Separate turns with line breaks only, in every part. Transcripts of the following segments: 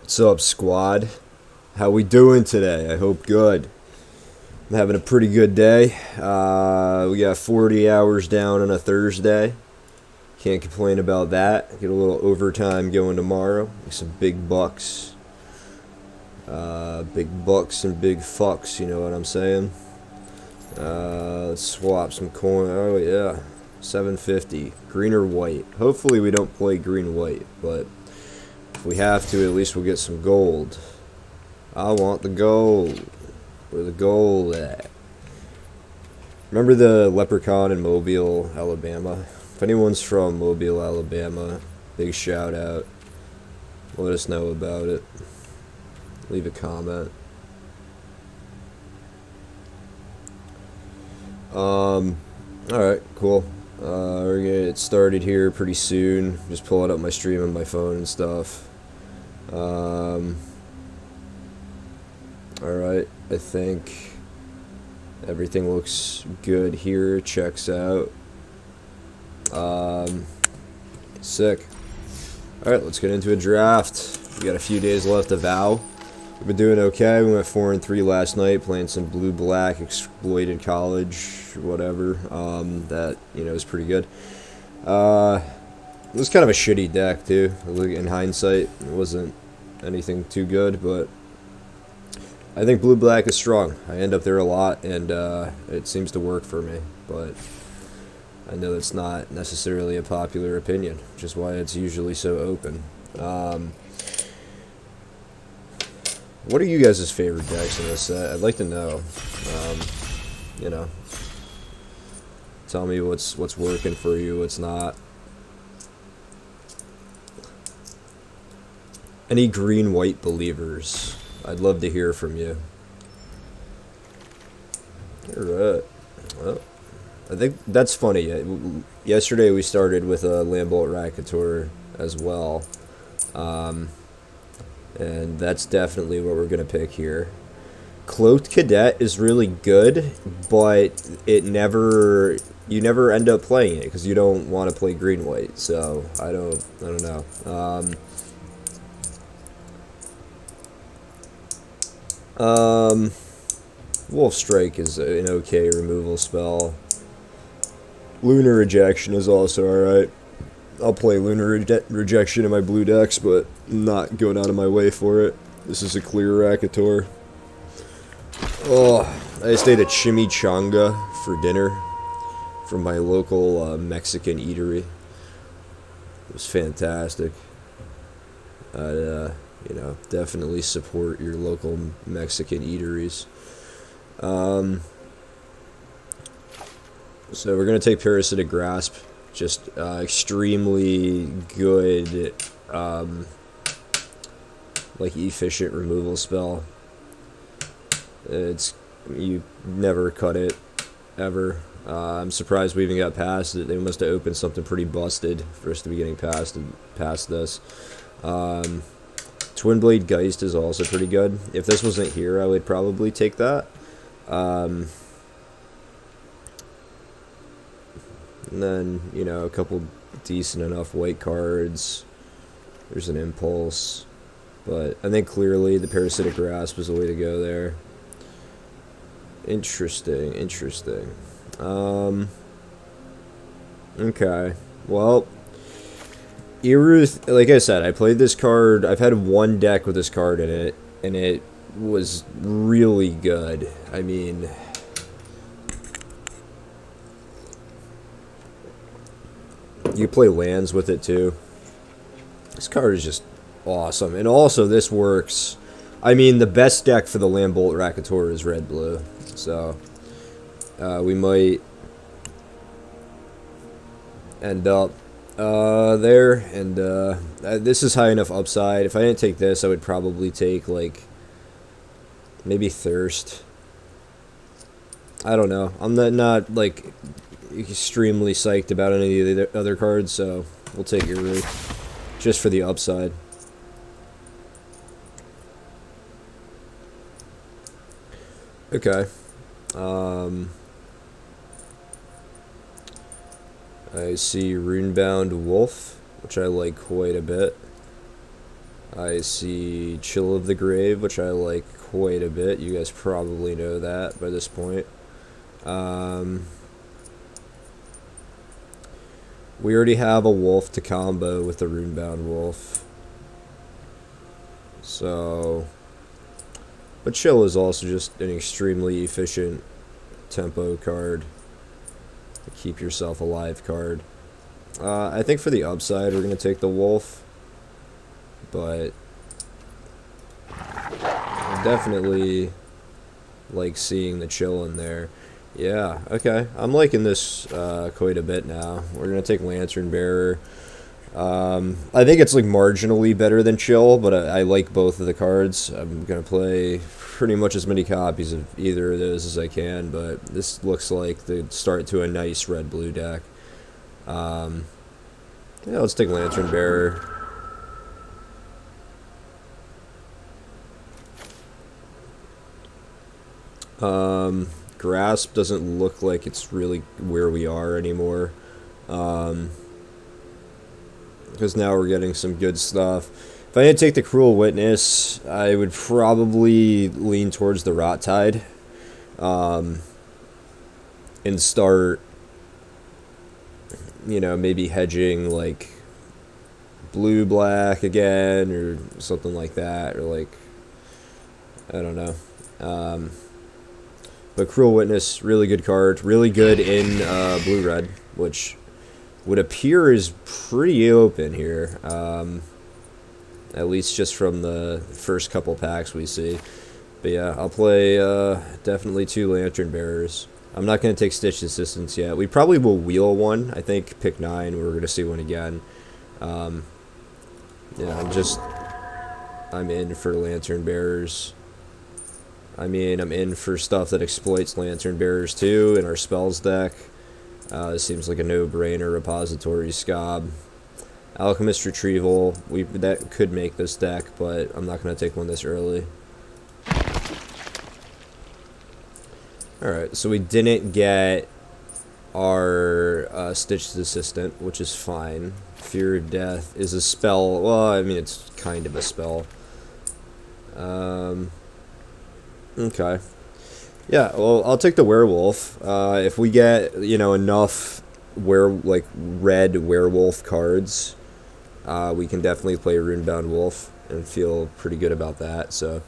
What's up, squad? How we doing today? I hope good. I'm having a pretty good day. We got 40 hours down on a Thursday. Can't complain about that. Get a little overtime going tomorrow. Make some big bucks. Big bucks and big fucks, you know what I'm saying? Let's swap some coin. Oh, yeah. 750. Green or white? Hopefully we don't play green-white, but if we have to, at least we'll get some gold. I want the gold. Where the gold at? Remember the leprechaun in Mobile, Alabama? If anyone's from Mobile, Alabama, big shout out. Let us know about it. Leave a comment. Alright, cool. We're gonna get started here pretty soon. Just pulling up my stream on my phone and stuff. Alright, I think everything looks good here. Checks out. Sick. Alright, let's get into a draft. We got a few days left of VOW. We've been doing okay. We went 4-3 last night, playing some blue-black, exploited college, whatever. That, is pretty good. It was kind of a shitty deck, too. In hindsight, it wasn't anything too good, but I think blue-black is strong. I end up there a lot, and it seems to work for me, but I know it's not necessarily a popular opinion, which is why it's usually so open. What are you guys' favorite decks in this set? I'd like to know. Tell me what's working for you, what's not. Any green-white believers? I'd love to hear from you. Alright. Well, I think that's funny. Yesterday we started with a Lambert Racketeur as well. And that's definitely what we're going to pick here. Cloaked Cadet is really good, but you never end up playing it because you don't want to play green-white. So I don't know. Wolf Strike is an okay removal spell. Lunar Rejection is also alright. I'll play Lunar Rejection in my blue decks, but not going out of my way for it. This is a clear Racketeur. Oh, I just ate a chimichanga for dinner from my local Mexican eatery. It was fantastic. Definitely support your local Mexican eateries. So we're going to take Parasitic Grasp. Just extremely good, efficient removal spell. You never cut it, ever. I'm surprised we even got past it. They must have opened something pretty busted for us to be getting past this. Twin Blade Geist is also pretty good. If this wasn't here, I would probably take that. And then, a couple decent enough white cards. There's an Impulse. But I think clearly the Parasitic Grasp is the way to go there. Interesting. Okay. Well, Iruth, like I said, I played this card. I've had one deck with this card in it, and it was really good. I mean, you play lands with it too. This card is just awesome. And also, this works. I mean, the best deck for the Lambert Racketeur is red-blue. So, we might end up there. And this is high enough upside. If I didn't take this, I would probably take, maybe Thirst. I don't know. I'm not extremely psyched about any of the other cards, so we'll take your route just for the upside. Okay. I see Runebound Wolf, which I like quite a bit. I see Chill of the Grave, which I like quite a bit. You guys probably know that by this point. We already have a wolf to combo with the Runebound Wolf. So, but Chill is also just an extremely efficient tempo card. Keep yourself alive card. I think for the upside, we're going to take the wolf. But I definitely like seeing the Chill in there. Yeah, okay. I'm liking this quite a bit now. We're going to take Lantern Bearer. I think it's like marginally better than Chill, but I like both of the cards. I'm going to play pretty much as many copies of either of those as I can, but this looks like the start to a nice red-blue deck. Yeah, let's take Lantern Bearer. Grasp doesn't look like it's really where we are anymore. Because now we're getting some good stuff. If I had to take the Cruel Witness, I would probably lean towards the Rot Tide. And start, you know, maybe hedging like blue-black again or something like that. Or like, I don't know. But Cruel Witness, really good card. Really good in blue-red, which would appear is pretty open here. At least just from the first couple packs we see. But yeah, I'll play definitely 2 Lantern Bearers. I'm not going to take Stitch Assistance yet. We probably will wheel one. I think pick 9, we're going to see one again. Yeah, I'm in for Lantern Bearers. I mean, I'm in for stuff that exploits Lantern Bearers too in our spells deck. This seems like a no-brainer. Repository Scob. Alchemist Retrieval. That could make this deck, but I'm not going to take one this early. Alright, so we didn't get our Stitched Assistant, which is fine. Fear of Death is a spell. Well, I mean, it's kind of a spell. Okay. Yeah, well, I'll take the Werewolf. If we get, you know, enough red werewolf cards, we can definitely play Runebound Wolf and feel pretty good about that, so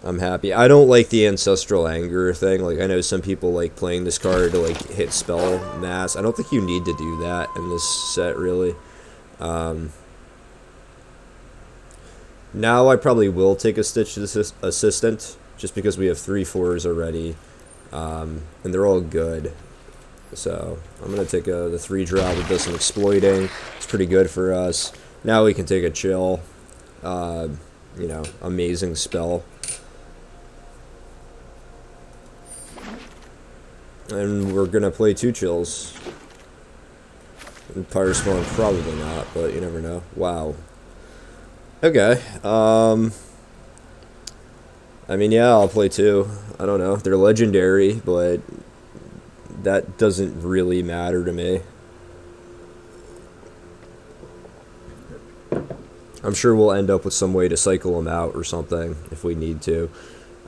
I'm happy. I don't like the Ancestral Anger thing. Like, I know some people like playing this card to, like, hit spell mass. I don't think you need to do that in this set, really. Now I probably will take a Stitch Assistant, just because we have 3/4s already, and they're all good. So I'm going to take the 3-drop that does some exploiting. It's pretty good for us. Now we can take a Chill. You know, amazing spell. And we're going to play 2 Chills. And Pyre Spawn, probably not, but you never know. Wow. Okay. I mean, yeah, I'll play 2. I don't know. They're legendary, but that doesn't really matter to me. I'm sure we'll end up with some way to cycle them out or something if we need to.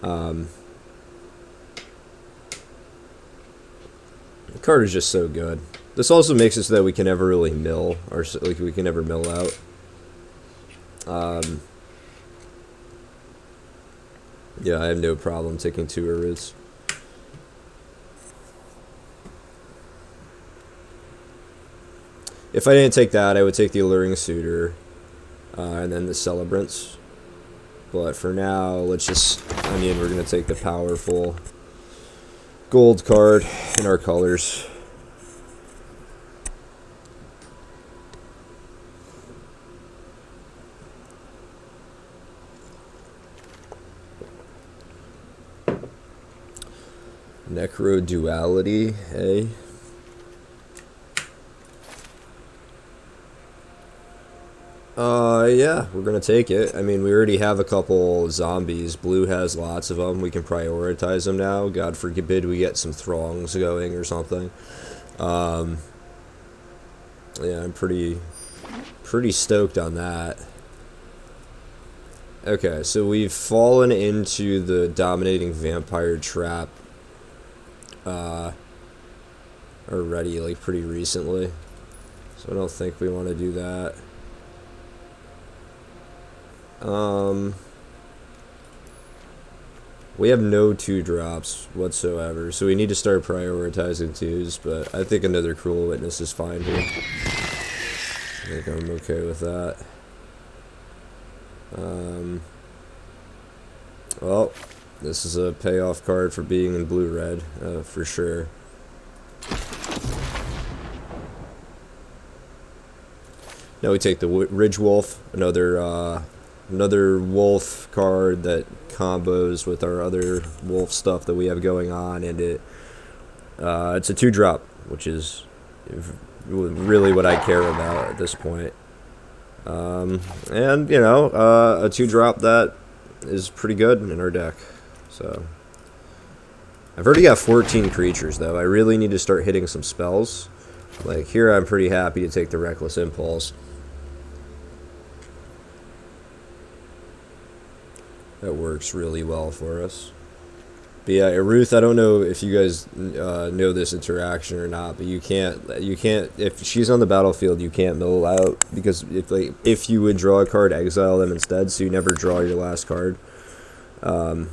The card is just so good. This also makes it so that we can never really mill, or like we can never mill out. Yeah, I have no problem taking 2 Urids. If I didn't take that, I would take the Alluring Suitor, and then the Celebrants. But for now, let's just, I mean, we're going to take the powerful gold card in our colors. Necro Duality, hey. Yeah, we're gonna take it. I mean, we already have a couple zombies. Blue has lots of them. We can prioritize them now. God forbid we get some throngs going or something. Yeah, I'm pretty stoked on that. Okay, so we've fallen into the dominating vampire trap already, like pretty recently. So I don't think we want to do that. We have no 2-drops whatsoever, so we need to start prioritizing 2s, but I think another Cruel Witness is fine here. I think I'm okay with that. Well, this is a payoff card for being in blue-red, for sure. Now we take the Ridge Wolf, another wolf card that combos with our other wolf stuff that we have going on, and it's a 2-drop, which is really what I care about at this point. And you know, a 2-drop that is pretty good in our deck. So I've already got 14 creatures though. I really need to start hitting some spells. Like here, I'm pretty happy to take the Reckless Impulse. That works really well for us. But yeah, Ruth, I don't know if you guys know this interaction or not, but you can't, if she's on the battlefield, you can't mill out, because if you would draw a card, exile them instead, so you never draw your last card. So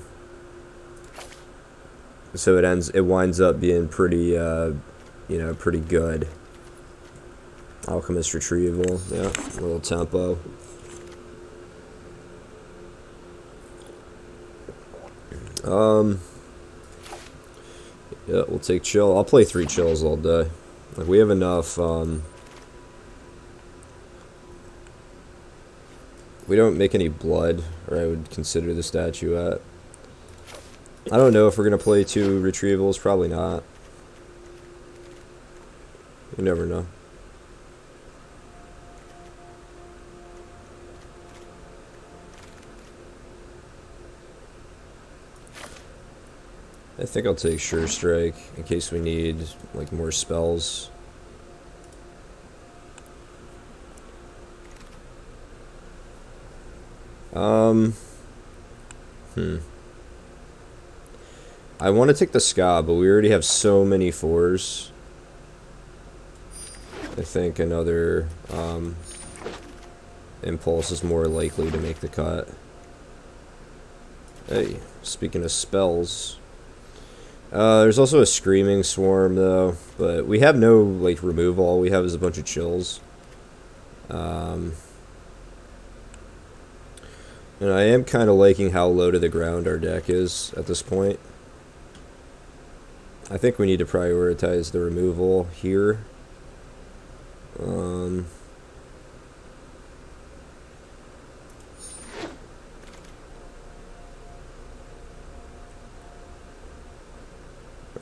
it winds up being pretty, pretty good. Alchemist Retrieval, yeah, a little tempo. Yeah, we'll take chill. I'll play 3 chills all day. Like, we have enough, we don't make any blood, or I would consider the statuette. I don't know if we're gonna play 2 retrievals, probably not. You never know. I think I'll take Sure Strike in case we need like more spells. I want to take the Ska, but we already have so many 4s. I think another Impulse is more likely to make the cut. Hey, speaking of spells, there's also a Screaming Swarm though, but we have no like removal. All we have is a bunch of chills. And I am kind of liking how low to the ground our deck is at this point. I think we need to prioritize the removal here.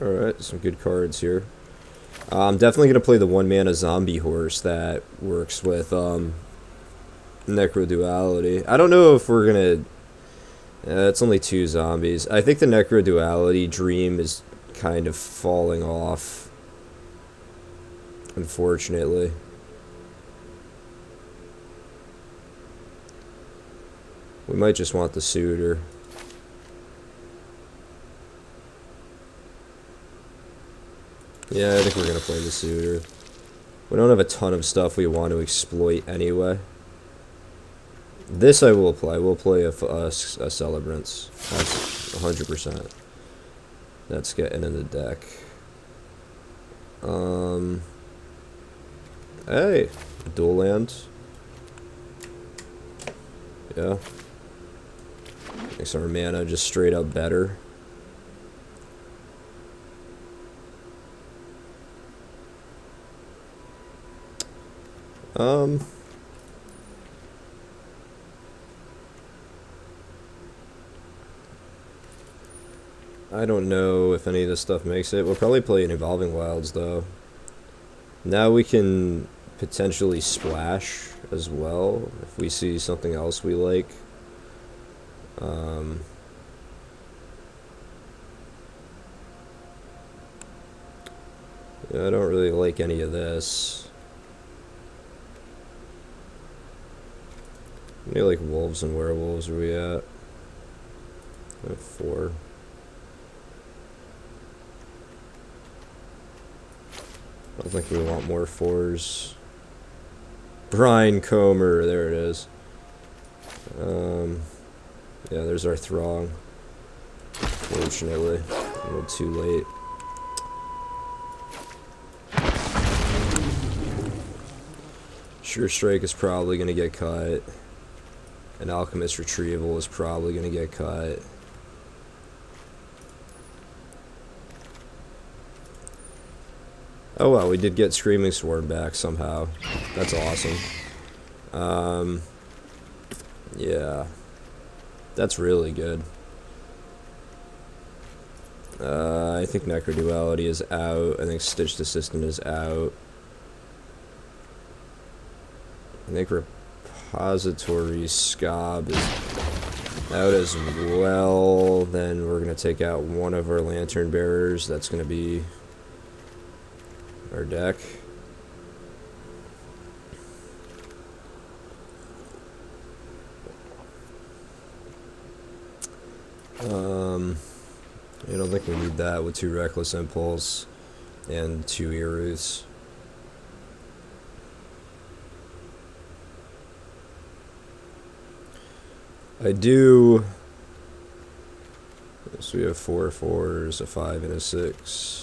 Alright, some good cards here. I'm definitely going to play the 1-mana Zombie Horse that works with Necroduality. I don't know if we're going to... it's only 2 zombies. I think the Necroduality Dream is kind of falling off, unfortunately. We might just want the Suitor. Yeah, I think we're going to play the Suitor. We don't have a ton of stuff we want to exploit anyway. This I will play. We'll play a Celebrance. That's 100%. That's getting in the deck. Hey, dual land. Yeah. Makes our mana just straight up better. I don't know if any of this stuff makes it. We'll probably play an Evolving Wilds, though. Now we can potentially splash as well, if we see something else we like. Yeah, I don't really like any of this. How many, like, wolves and werewolves are we at? We have 4. I don't think we want more 4s. Brine Comer, there it is. Yeah, there's our throng. Fortunately, a little too late. Sure Strike is probably going to get cut. An Alchemist Retrieval is probably going to get cut. Oh well, we did get Screaming Swarm back somehow. That's awesome. Yeah. That's really good. I think Necroduality is out. I think Stitched Assistant is out. I think Repository Scob is out as well. Then we're going to take out one of our Lantern Bearers. That's going to be our deck. I don't think we need that with 2 Reckless Impulse and 2 Earus. I do. So we have 4 4s, a 5, and a 6.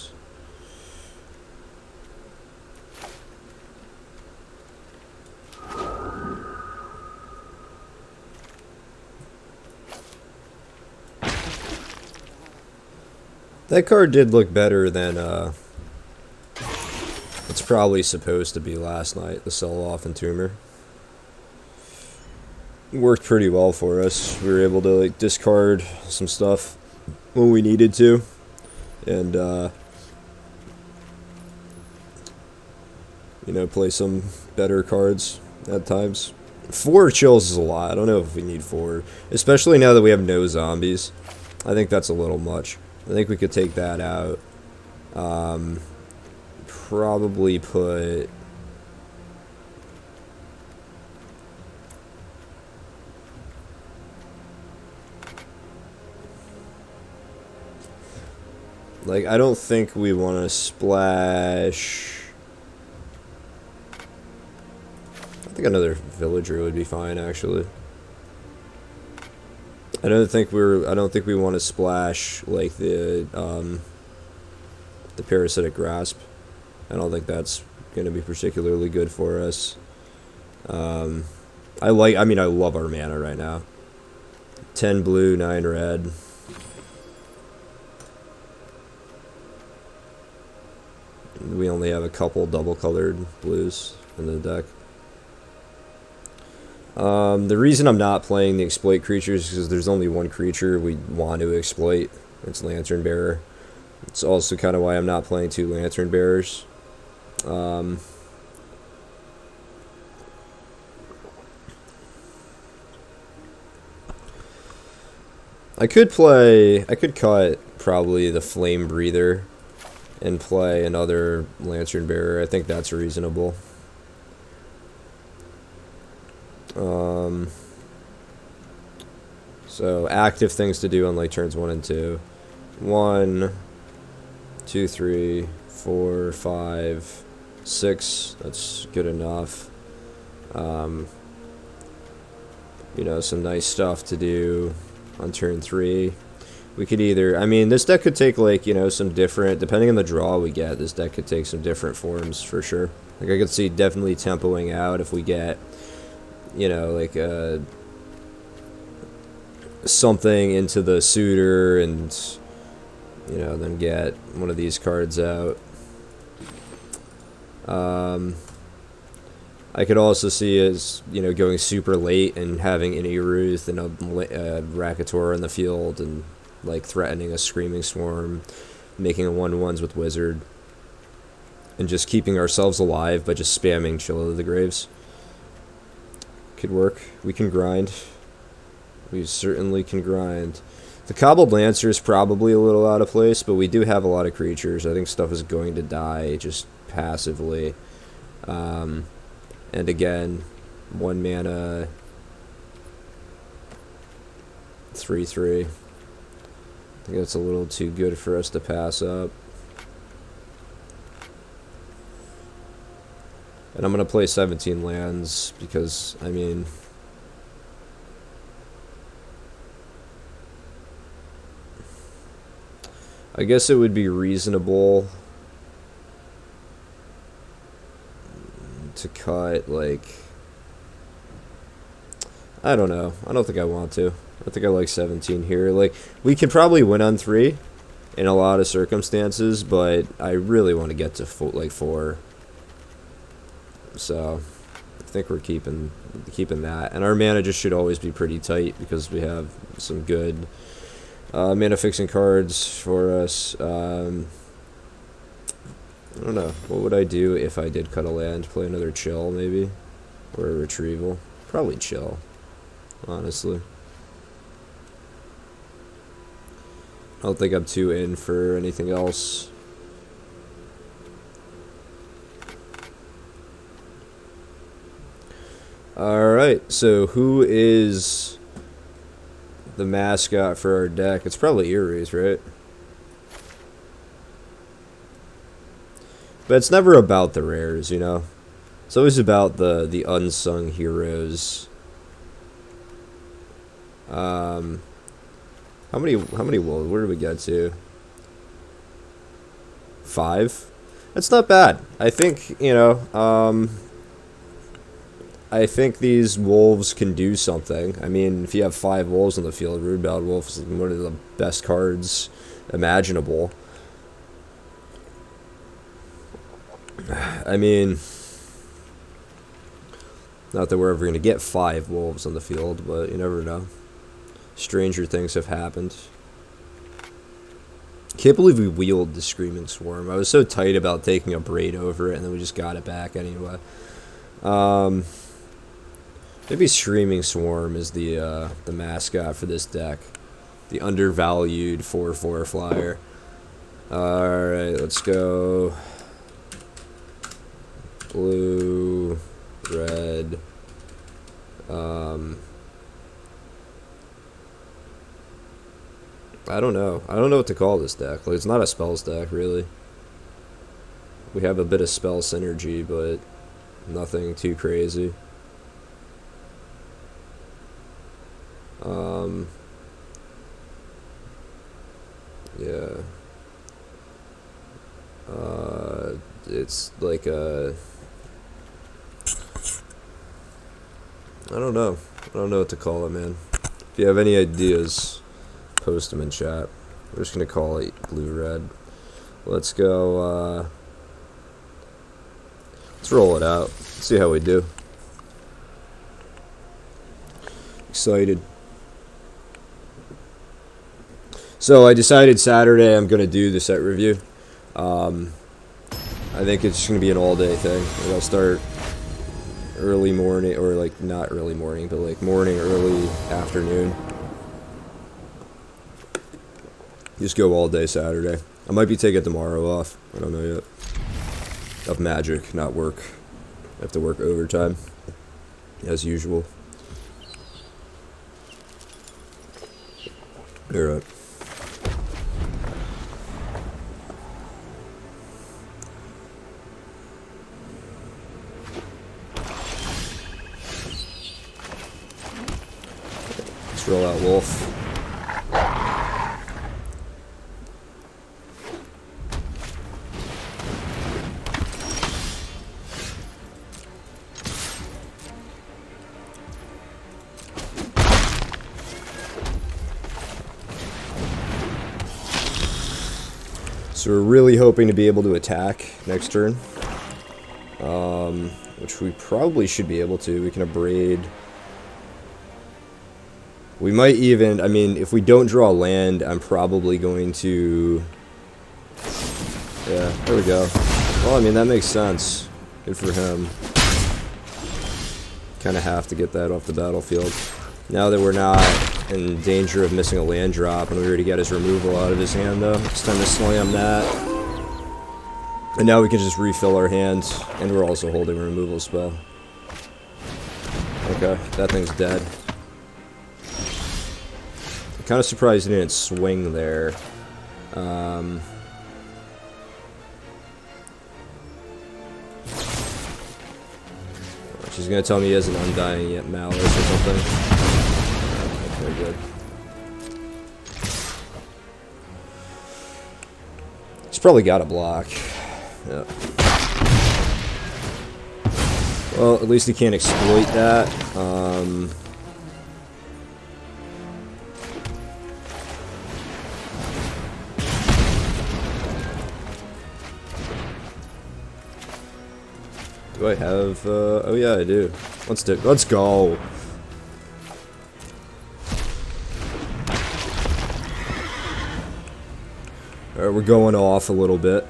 That card did look better than it's probably supposed to be last night, the Sell-Off Entomber. Worked pretty well for us. We were able to like discard some stuff when we needed to, and you know, play some better cards at times. 4 chills is a lot. I don't know if we need 4, especially now that we have no zombies. I think that's a little much. I think we could take that out. Probably put... Like, I don't think we want to splash... I think another Villager would be fine, actually. I don't think we want to splash like the Parasitic Grasp. I don't think that's going to be particularly good for us. I love our mana right now. 10 blue, 9 red. We only have a couple double colored blues in the deck. The reason I'm not playing the exploit creatures is because there's only one creature we want to exploit. It's Lantern Bearer. It's also kind of why I'm not playing 2 Lantern Bearers. I could cut probably the Flame Breather and play another Lantern Bearer. I think that's reasonable. So active things to do on like turns 1 and 2. 1, 2, 3, 4, 5, 6. That's good enough. You know, some nice stuff to do on turn 3. We could either, I mean, this deck could take like, you know, some different, depending on the draw we get, this deck could take some different forms for sure. Like I could see definitely tempoing out if we get, you know, like something into the suitor and, you know, then get one of these cards out. I could also see as, you know, going super late and having an Eruth and a Rakator in the field and like threatening a Screaming Swarm, making a 1/1s with Wizard, and just keeping ourselves alive by just spamming Chill of the Graves. Could work. We can grind. We certainly can grind. The Cobbled Lancer is probably a little out of place, but we do have a lot of creatures. I think stuff is going to die just passively. And again, 1 mana 3/3. I think that's a little too good for us to pass up. And I'm going to play 17 lands because, I mean, I guess it would be reasonable to cut, like, I don't know. I don't think I want to. I think I like 17 here. Like, we could probably win on 3 in a lot of circumstances, but I really want to get to 4. So I think we're keeping that. And our mana just should always be pretty tight because we have some good mana fixing cards for us. I don't know. What would I do if I did cut a land? Play another chill, maybe? Or a retrieval? Probably chill, honestly. I don't think I'm too in for anything else. Alright, so who is the mascot for our deck? It's probably Eries, right? But it's never about the rares, you know? It's always about the unsung heroes. How many wolves? Where did we get to? 5? That's not bad. I think, you know, I think these wolves can do something. I mean, if you have 5 wolves on the field, Rude-Bound Wolf is one of the best cards imaginable. I mean, not that we're ever going to get 5 wolves on the field, but you never know. Stranger things have happened. Can't believe we wheeled the Screaming Swarm. I was so tight about taking a Braid over it, and then we just got it back anyway. Maybe Screaming Swarm is the mascot for this deck. The undervalued 4/4 flyer. Alright, let's go. Blue, red. I don't know. I don't know what to call this deck. Like, it's not a spells deck, really. We have a bit of spell synergy, but nothing too crazy. Yeah. It's like a... I don't know. I don't know what to call it, man. If you have any ideas, post them in chat. We're just gonna call it blue-red. Let's go, let's roll it out. See how we do. Excited. So I decided Saturday I'm gonna do the set review. I think it's gonna be an all-day thing. Like, I'll start early morning, or like not early morning, but like morning, early afternoon. Just go all day Saturday. I might be taking tomorrow off. I don't know yet. Of Magic, not work. I have to work overtime, as usual. You're right. Let's roll out Wolf. So we're really hoping to be able to attack next turn, which we probably should be able to. We can abrade. We might even, I mean, if we don't draw land, I'm probably going to, yeah, there we go. Well, I mean, that makes sense. Good for him. Kind of have to get that off the battlefield. Now that we're not in danger of missing a land drop, and we already got his removal out of his hand, though. It's time to slam that. And now we can just refill our hands, and we're also holding a removal spell. Okay, that thing's dead. kind of surprised he didn't swing there. She's gonna tell me he has an Undying Yet Malice or something. Very good. He's probably got a block. Yep. Well, at least he can't exploit that. Do I have, oh yeah, I do. Let's go. Alright, we're going off a little bit.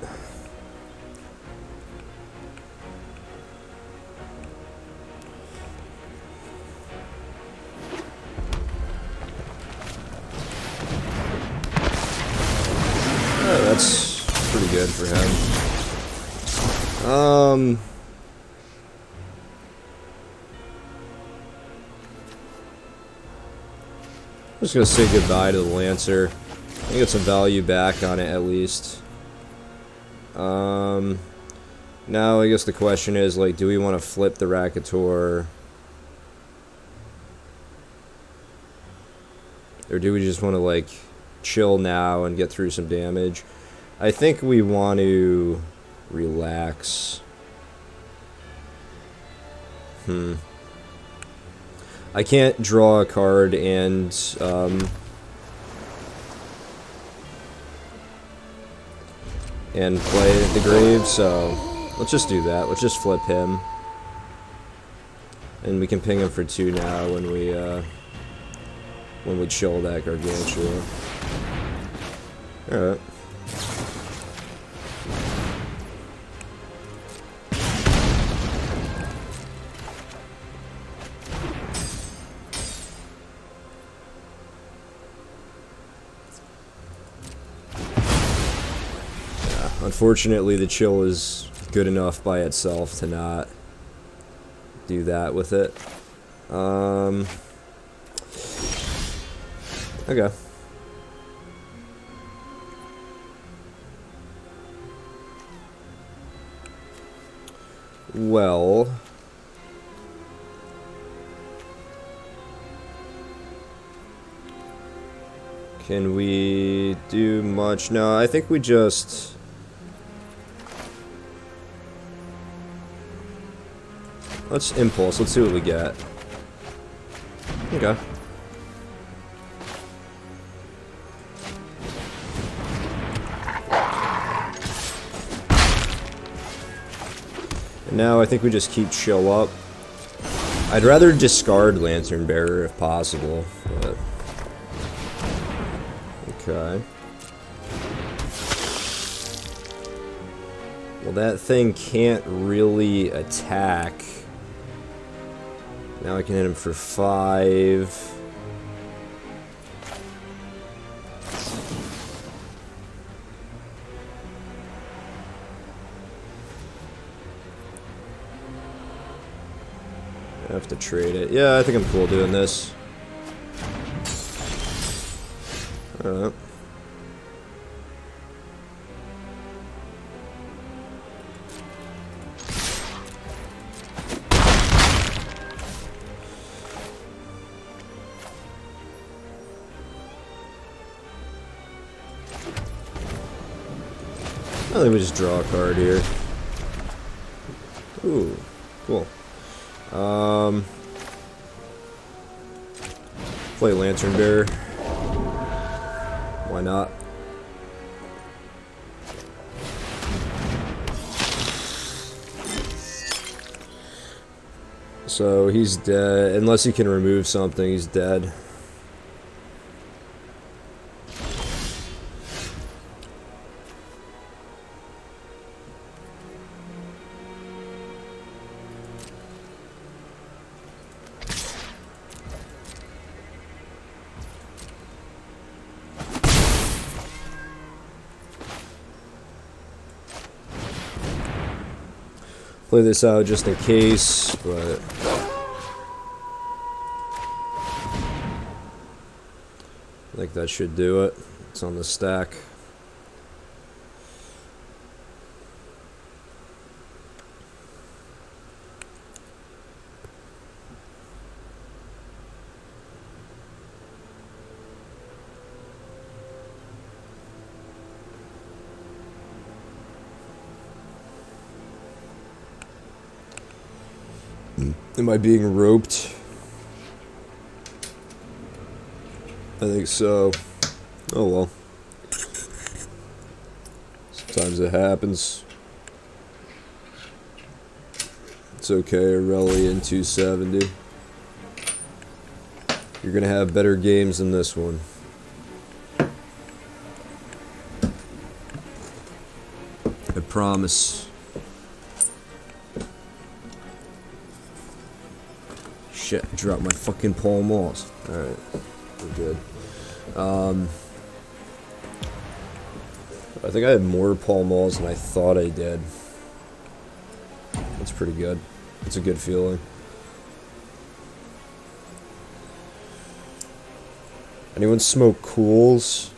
That's pretty good for him. I'm just gonna say goodbye to the Lancer. I can get some value back on it at least. Now I guess the question is, like, do we want to flip the Racketor? Or do we just want to, like, chill now and get through some damage? I think we want to relax. I can't draw a card and play the Grave, so let's just do that. Let's just flip him, and we can ping him for 2 now when we chill that Gargantua. All right. Unfortunately, the chill is good enough by itself to not do that with it. Okay. Well, can we do much? No, I think we just... Let's Impulse. Let's see what we get. Okay. And now I think we just keep chill up. I'd rather discard Lantern Bearer if possible, but... Okay. Well, that thing can't really attack. Now I can hit him for 5. I have to trade it. Yeah, I think I'm cool doing this. Alright. I think we just draw a card here. Ooh, cool. Play Lantern Bearer. Why not? So he's dead. Unless he can remove something, he's dead. Play this out just in case, but think that should do it. It's on the stack. Am I being roped? I think so. Oh well. Sometimes it happens. It's okay, Aurelian 270. You're gonna have better games than this one. I promise. Shit, I dropped my fucking Pall Malls. Alright, we're good. I think I had more Pall Malls than I thought I did. That's pretty good. It's a good feeling. Anyone smoke Cools?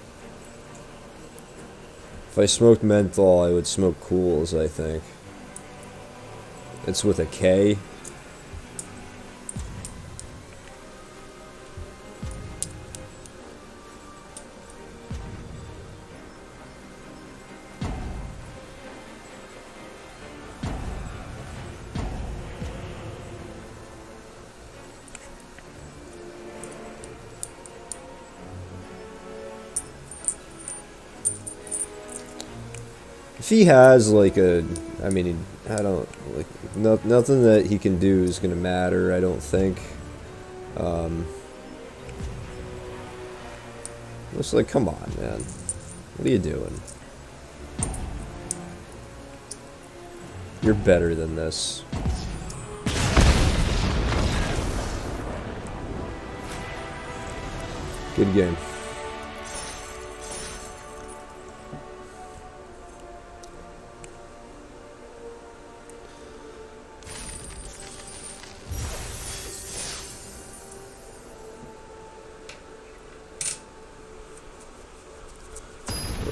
If I smoked menthol, I would smoke Cools, I think. It's with a K. If he has like a, I mean, I don't like nothing that he can do is gonna matter. I don't think. It's like, come on, man, what are you doing? You're better than this. Good game.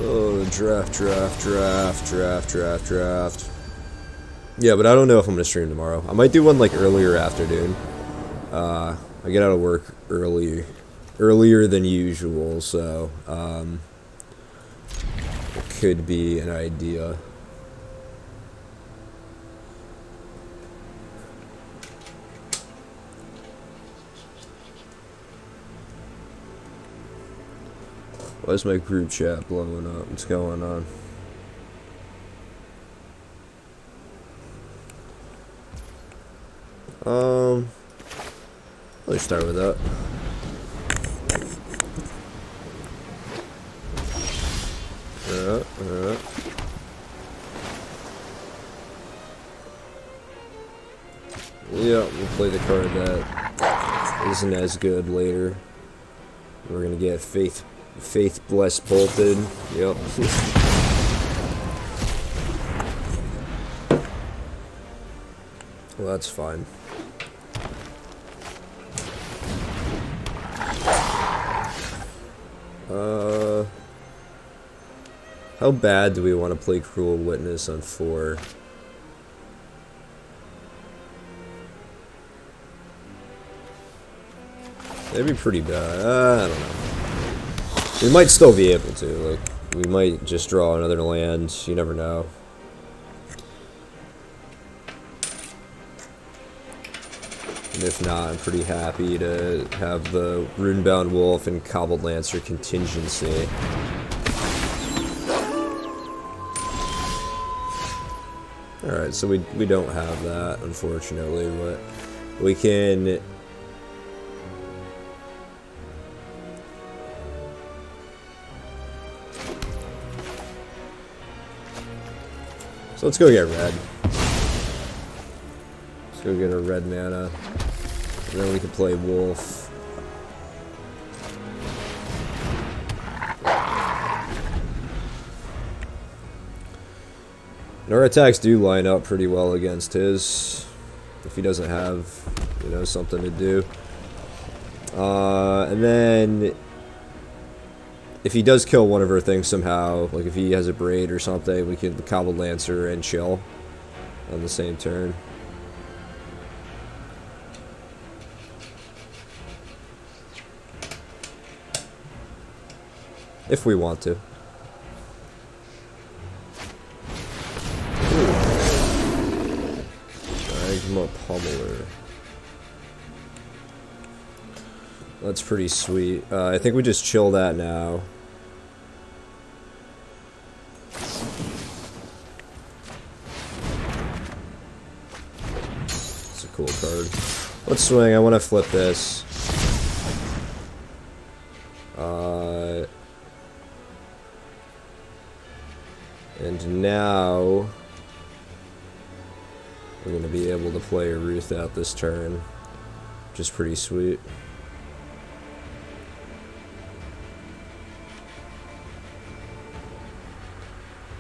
Oh, draft. Yeah, but I don't know if I'm gonna stream tomorrow. I might do one like earlier afternoon. I get out of work earlier than usual, so it could be an idea. Why is my group chat blowing up? What's going on? Let's start with that. Alright. Yeah, we'll play the card that isn't as good later. We're gonna get Faith Blessed Bolted. Yep. Well, that's fine. How bad do we want to play Cruel Witness on 4? That'd be pretty bad. I don't know. We might still be able to. Like, we might just draw another land. You never know. And if not, I'm pretty happy to have the Runebound Wolf and Cobbled Lancer contingency. Alright, so we don't have that, unfortunately, but we can... So let's go get red. Let's go get a red mana. And then we can play wolf. And our attacks do line up pretty well against his. If he doesn't have, you know, something to do. And then if he does kill one of our things somehow, like if he has a braid or something, we can Cobbled Lancer and chill on the same turn. If we want to. Magma Pummeler. That's pretty sweet. I think we just chill that now. It's a cool card. Let's swing. I want to flip this. And now we're going to be able to play a Ruth out this turn, which is pretty sweet.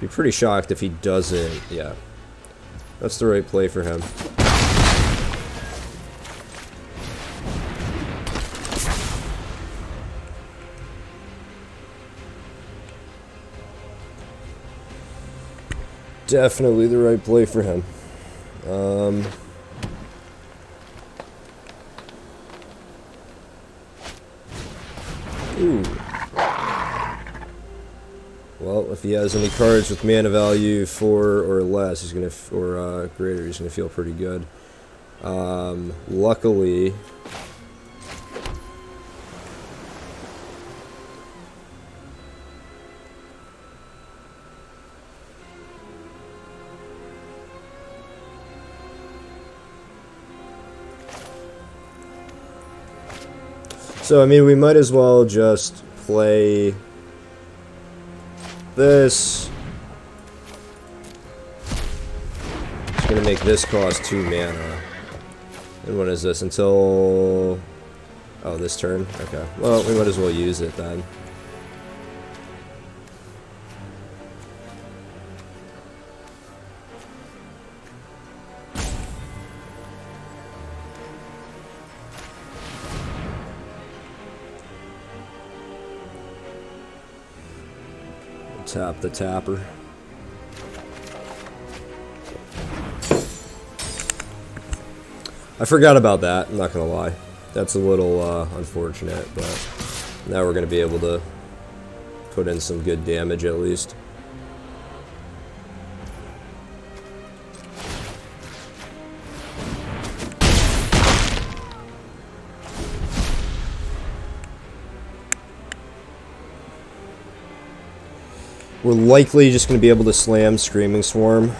Be pretty shocked if he doesn't. Yeah, that's the right play for him. Definitely the right play for him. Ooh. Well, if he has any cards with mana value 4 or less, he's gonna or greater, he's gonna feel pretty good. Luckily, so I mean, we might as well just play this. It's gonna make this cost 2 mana. And what is this? Until... oh, this turn? Okay. Well, we might as well use it then. Tap the tapper. I forgot about that, I'm not gonna lie. That's a little unfortunate, but now we're gonna be able to put in some good damage at least. We're likely just going to be able to slam Screaming Swarm.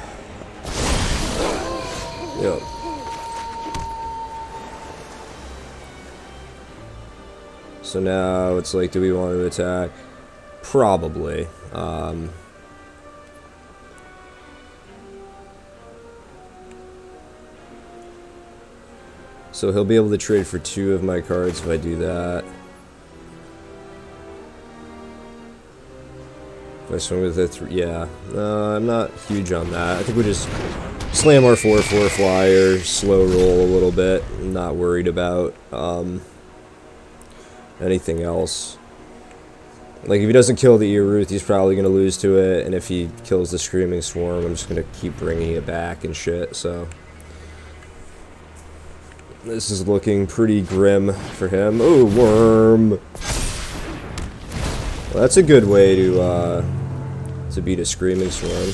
Yep. So now it's like, do we want to attack? Probably. So he'll be able to trade for 2 of my cards if I do that. If I swing with a 3, yeah. I'm not huge on that. I think we just slam our 4/4 flyer, slow roll a little bit. I'm not worried about anything else. Like, if he doesn't kill the Eruth, he's probably going to lose to it. And if he kills the Screaming Swarm, I'm just going to keep bringing it back and shit, so. This is looking pretty grim for him. Oh, worm! Well, that's a good way to beat a Screaming Swarm.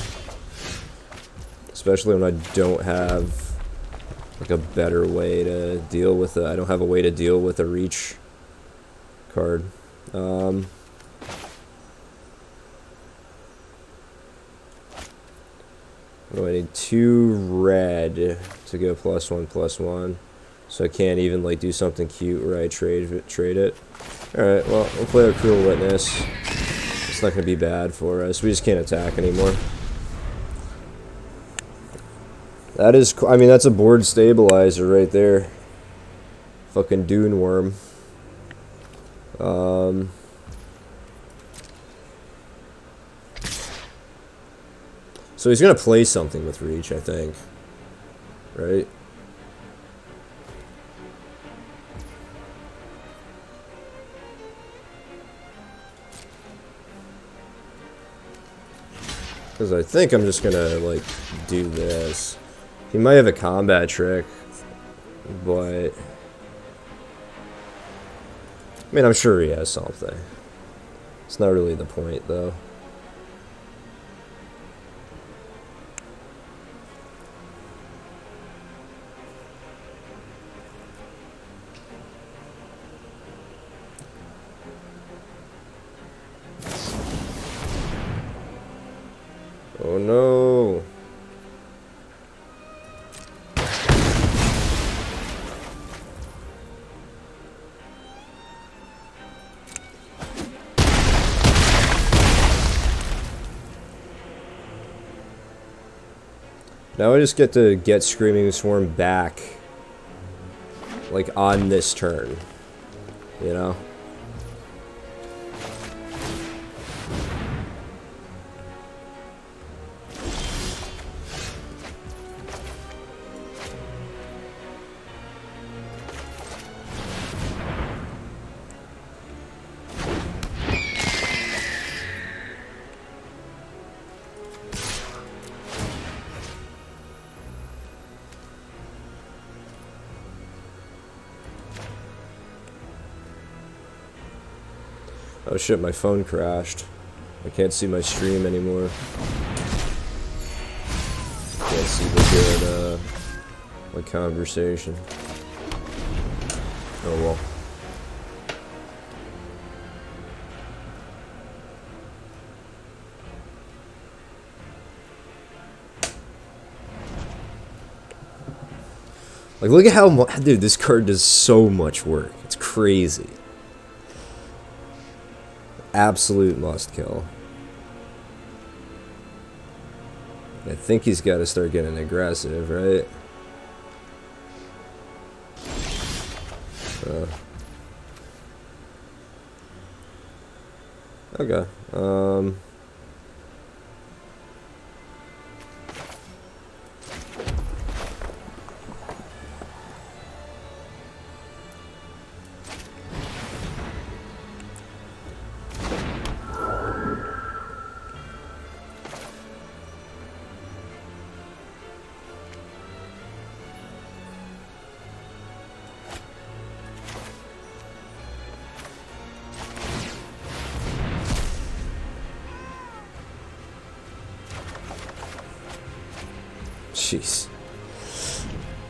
Especially when I don't have, like, a better way to deal with it. I don't have a way to deal with a reach card. What do I need? 2 red to go +1/+1. So I can't even, like, do something cute where I trade it. Alright, well, we'll play our Cruel Witness. It's not going to be bad for us. We just can't attack anymore. That is, I mean, that's a board stabilizer right there. Fucking Dune Worm. So he's going to play something with Reach, I think. Right? Because I think I'm just gonna, like, do this. He might have a combat trick, but... I mean, I'm sure he has something. It's not really the point, though. Oh no! Now I just get to get Screaming Swarm back, like, on this turn, you know? Oh shit, my phone crashed. I can't see my stream anymore. Can't see the good, my conversation. Oh well. Like, look at how much, dude, this card does so much work. It's crazy. Absolute must kill. I think he's got to start getting aggressive, right? Okay. Jeez.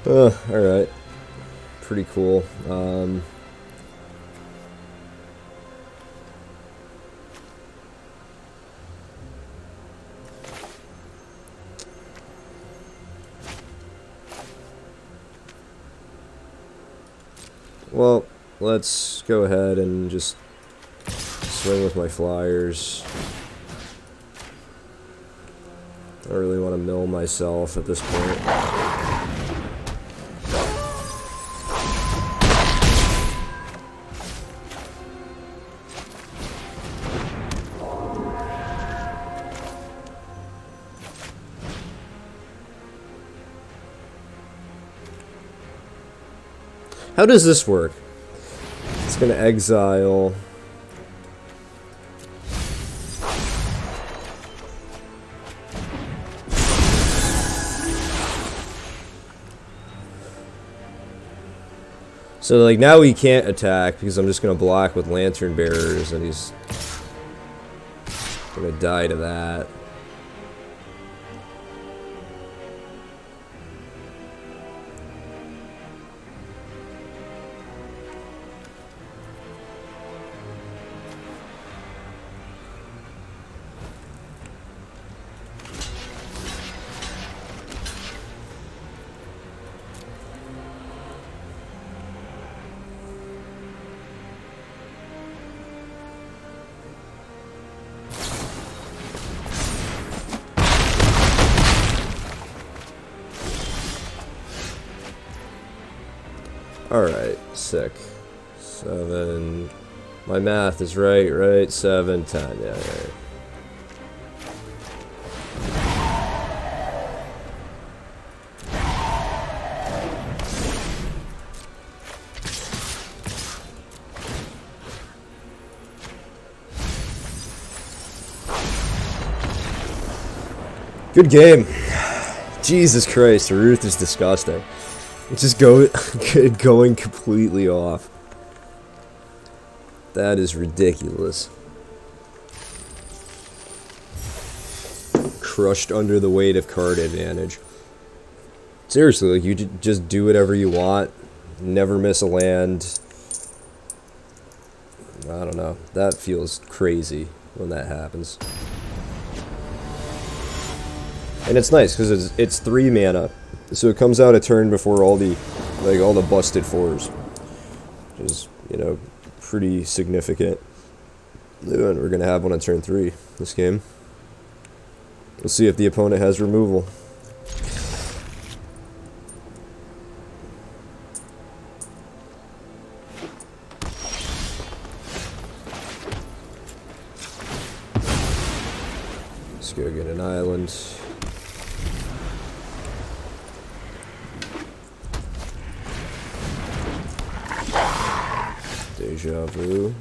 Alright. Pretty cool. Well, let's go ahead and just swing with my flyers. I don't really want to mill myself at this point. How does this work? It's going to exile... So, like, now he can't attack because I'm just going to block with Lantern Bearers and he's going to die to that. Alright, sick. 7. My math is right? 7, 10. Yeah, right. Good game. Jesus Christ, Ruth is disgusting. It's just going completely off. That is ridiculous. Crushed under the weight of card advantage. Seriously, like, you just do whatever you want. Never miss a land. I don't know. That feels crazy when that happens. And it's nice because it's 3 mana, so it comes out a turn before all the busted 4s, which is, you know, pretty significant. And we're gonna have one on turn 3 this game. We'll see if the opponent has removal. Let's go get an island. Deja vu.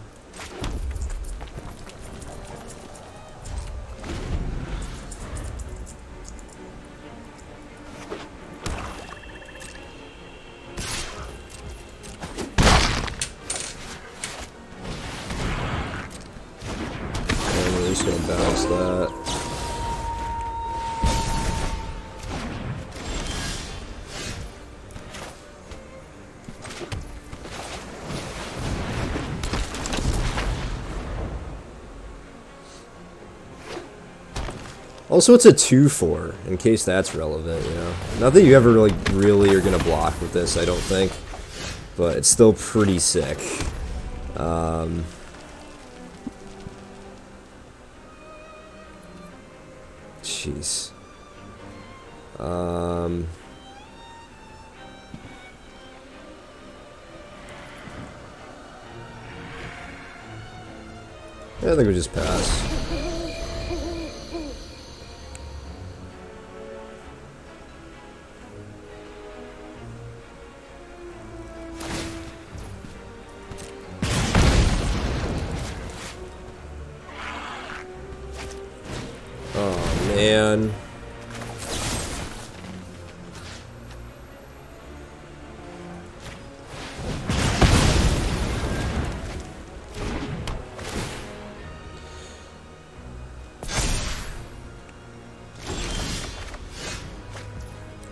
And we're just gonna bounce that. Also, it's a 2/4, in case that's relevant, you know. Not that you ever really are gonna block with this, I don't think. But it's still pretty sick. Jeez. Yeah, I think we just pass. Oh, man.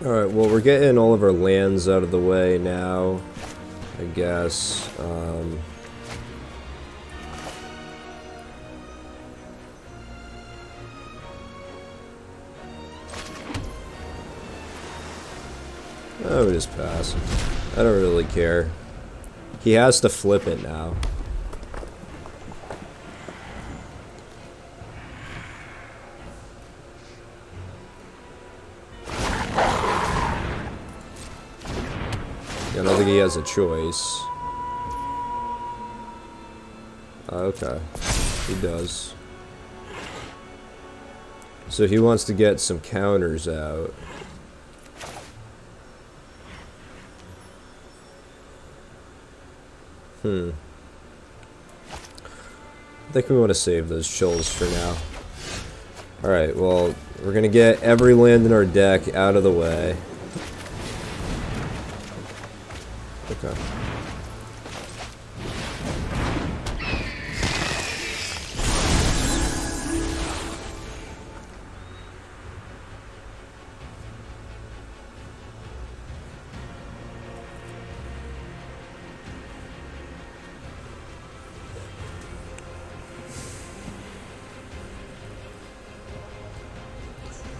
Alright, well, we're getting all of our lands out of the way now, I guess. I would just pass. I don't really care. He has to flip it now. I don't think he has a choice. Okay. He does. So he wants to get some counters out. I think we want to save those chills for now. Alright, well, we're going to get every land in our deck out of the way. Okay.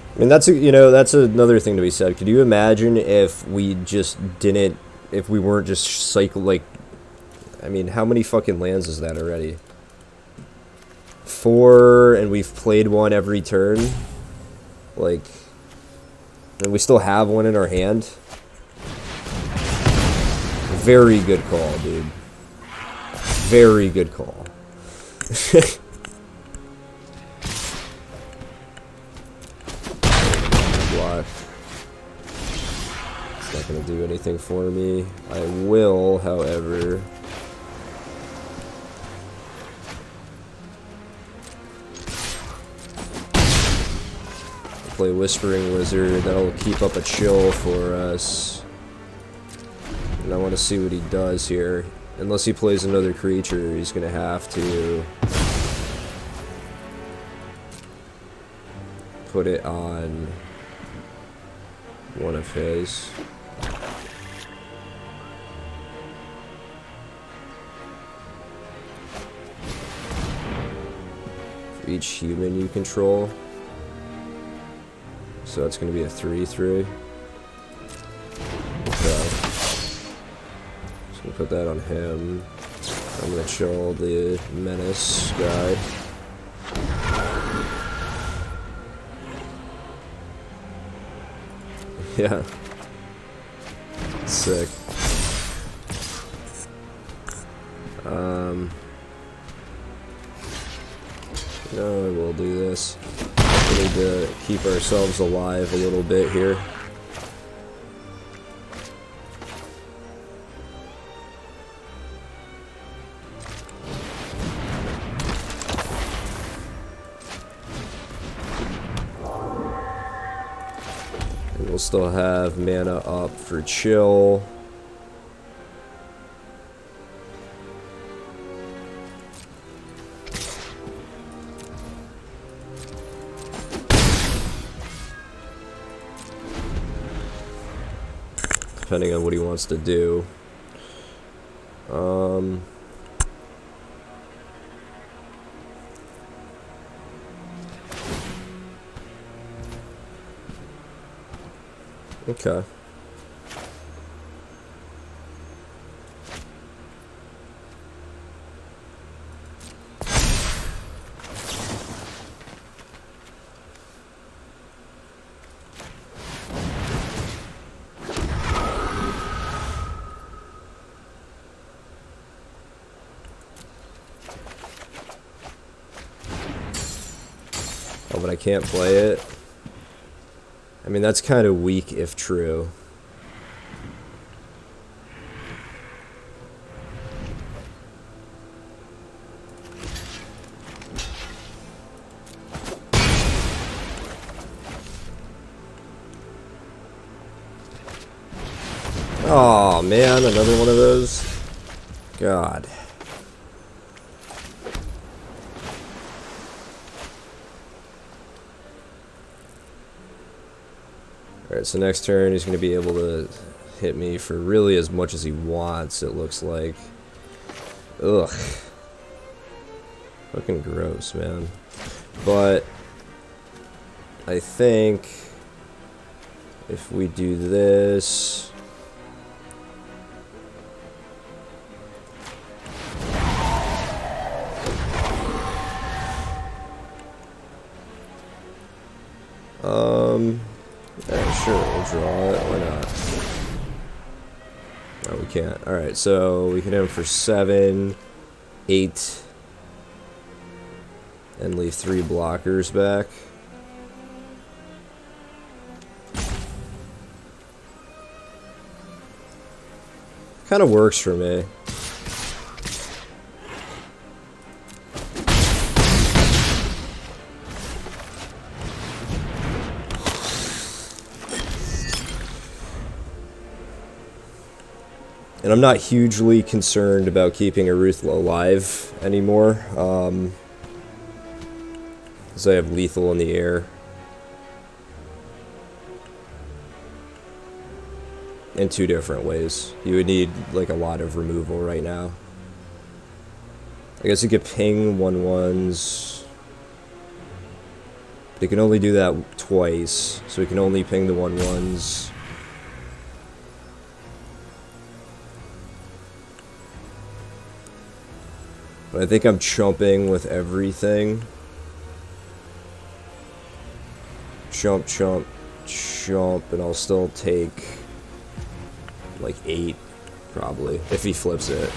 I mean, that's another thing to be said. Could you imagine if we just didn't, if we weren't just I mean, how many fucking lands is that already? 4, and we've played one every turn. Like, and we still have one in our hand. Very good call, dude. Very good call. It's not going to do anything for me. I will, however... play Whispering Wizard. That'll keep up a chill for us. And I want to see what he does here. Unless he plays another creature, he's going to have to put it on one of his. For each human you control. So that's going to be a 3/3. Okay. Just going to put that on him. I'm going to chill the Menace guy. Yeah. Sick. No, we'll do this. We need to keep ourselves alive a little bit here. And we'll still have mana up for chill. Depending on what he wants to do. Okay. Oh, but I can't play it. I mean, that's kind of weak if true. Oh man, another one of those. God. Alright, so next turn he's going to be able to hit me for really as much as he wants, it looks like. Ugh. Fucking gross, man. But I think if we do this... yeah, sure, we'll draw it. Why not? No, we can't. Alright, so we can hit him for 7, 8, and leave 3 blockers back. Kind of works for me. And I'm not hugely concerned about keeping Aruthla alive anymore, because I have lethal in the air. In 2 different ways. You would need like a lot of removal right now. I guess you could ping 1/1s. But you can only do that twice, so we can only ping the 1/1s. But I think I'm chumping with everything. Chump, chump, chump, and I'll still take like 8, probably, if he flips it.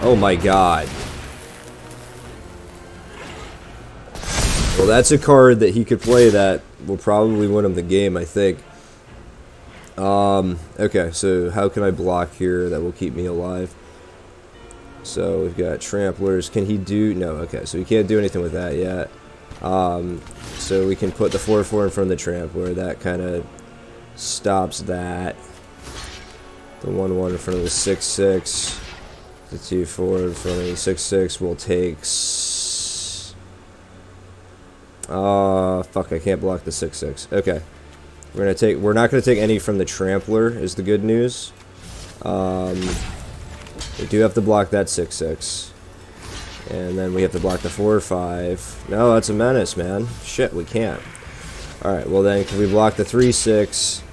Oh my god. Well, that's a card that he could play that will probably win him the game, I think. Okay, so how can I block here that will keep me alive? So we've got Tramplers. Can he do... No, okay, so he can't do anything with that yet. So so we can put the 4/4 in front of the trampler. That kind of stops that. The 1/1 in front of the 6/6. The 2/4 in front of the 6/6 will take. Fuck! I can't block the 6/6. Okay, we're not gonna take any from the trampler. Is the good news. We do have to block that 6/6. And then we have to block the 4/5. No, that's a menace, man. Shit, we can't. Alright, well then, can we block the 3/6?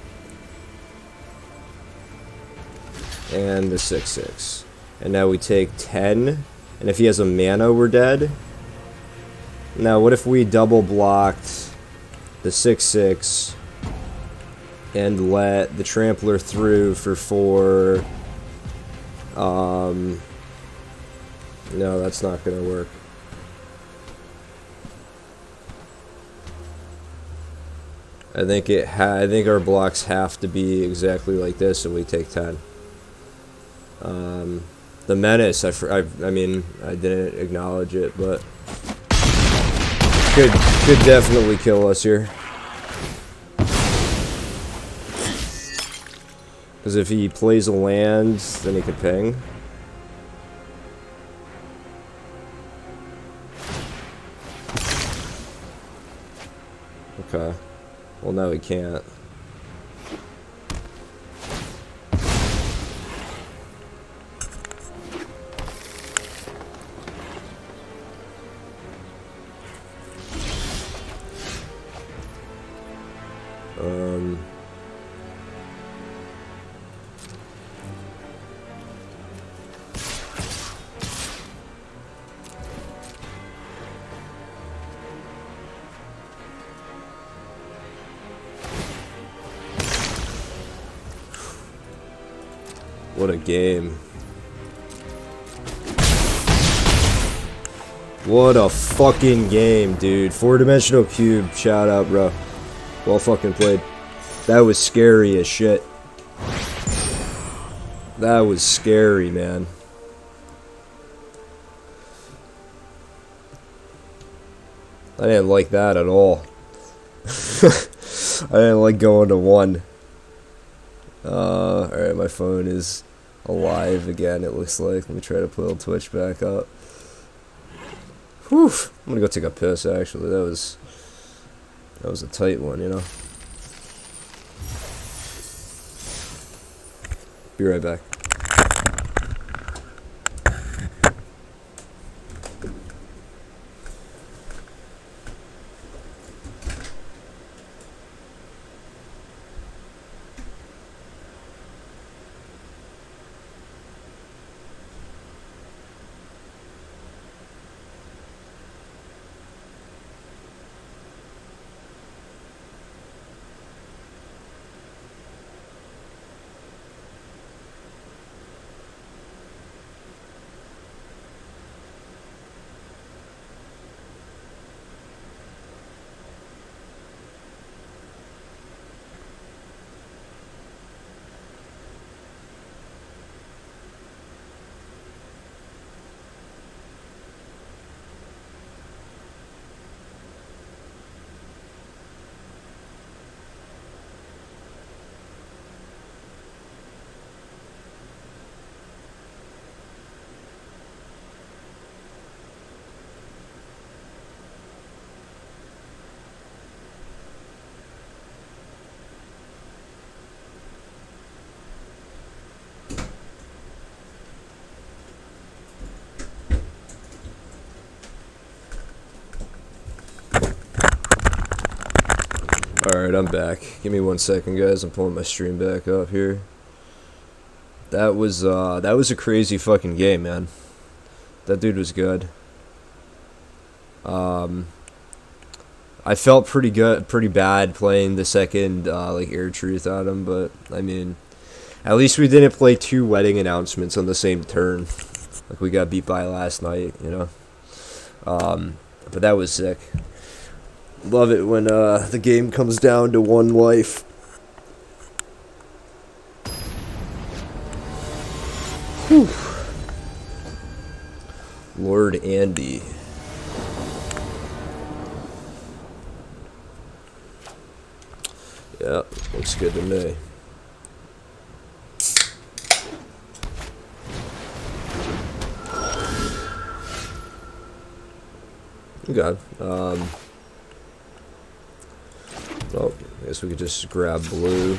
And the 6/6. And now we take 10. And if he has a mana, we're dead. Now, what if we double blocked the 6/6 and let the trampler through for 4? No, that's not gonna work. I think our blocks have to be exactly like this, and we take 10. The menace, I mean, I didn't acknowledge it, but could definitely kill us here. Because if he plays a land, then he could ping. Okay. Well, no, he can't. What a game. What a fucking game, dude. 4-dimensional cube. Shout out, bro. Well fucking played. That was scary as shit. That was scary, man. I didn't like that at all. I didn't like going to 1. Alright, my phone is alive again, it looks like. Let me try to pull Twitch back up. Whew. I'm gonna go take a piss, actually. That was a tight one, you know? Be right back. Alright, I'm back. Give me 1 second, guys. I'm pulling my stream back up here. That was a crazy fucking game, man. That dude was good. I felt pretty bad playing the second, like, Air Truth on him, but, I mean, at least we didn't play 2 wedding announcements on the same turn, like we got beat by last night, you know? But that was sick. Love it when the game comes down to 1 life. Whew. Lord Andy. Yeah, looks good to me. Okay. Well, I guess we could just grab blue.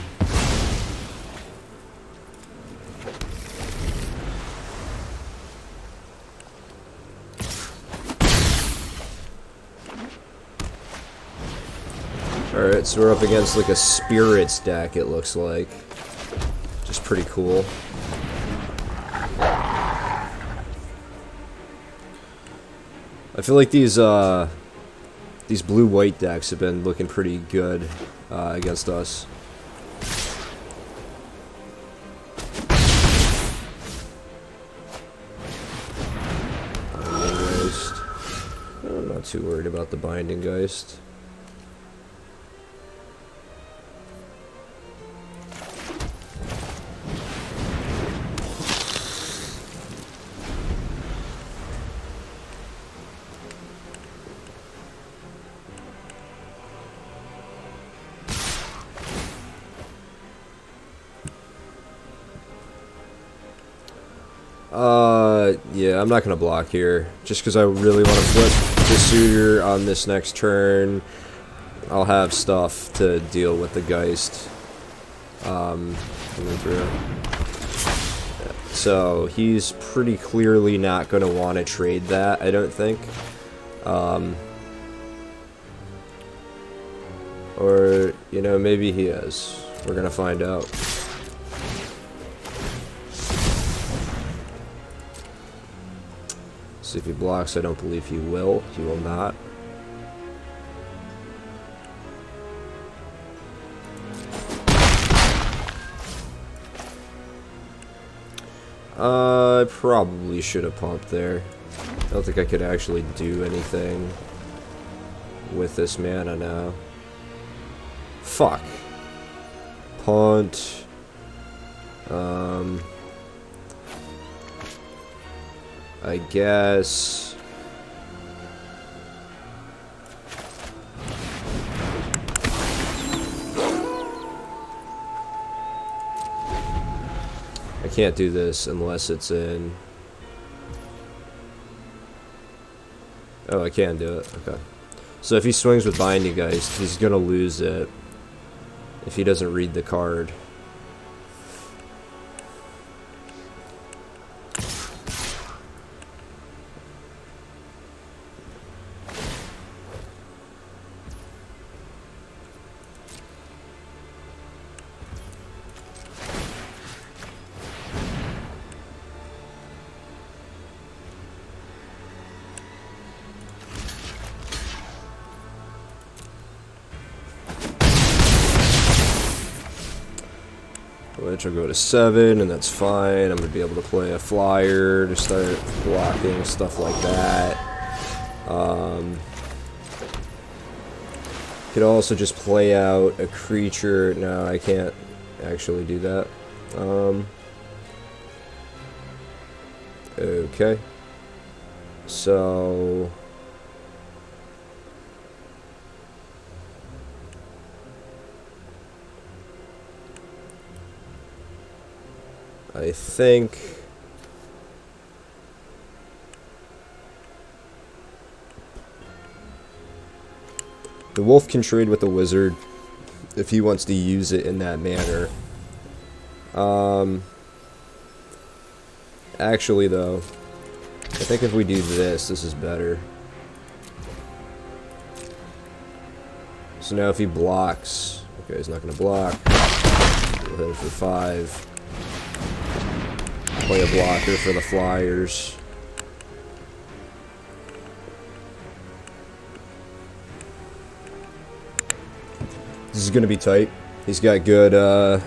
Alright, so we're up against like a spirits deck, it looks like. Just pretty cool. I feel like these blue-white decks have been looking pretty good against us. Binding Geist. I'm not too worried about the Binding Geist. Yeah, I'm not gonna block here, just because I really want to flip the suitor on this next turn. I'll have stuff to deal with the Geist coming through. So he's pretty clearly not gonna want to trade that, I don't think. Or, you know, maybe he is. We're gonna find out. See if he blocks. I don't believe he will. He will not. I probably should have pumped there. I don't think I could actually do anything with this mana now. Fuck. Punt. I guess. I can't do this unless it's in. Oh, I can do it. Okay. So if he swings with Binding Geist, he's gonna lose it if he doesn't read the card. Which will go to 7, and that's fine. I'm going to be able to play a flyer to start blocking, stuff like that. Could also just play out a creature. No, I can't actually do that. Okay. So... I think the wolf can trade with the wizard if he wants to use it in that manner. Actually, though, I think if we do this, this is better. So now if he blocks, okay, he's not going to block. We'll hit it for 5. Play a blocker for the flyers. This is going to be tight. He's got good,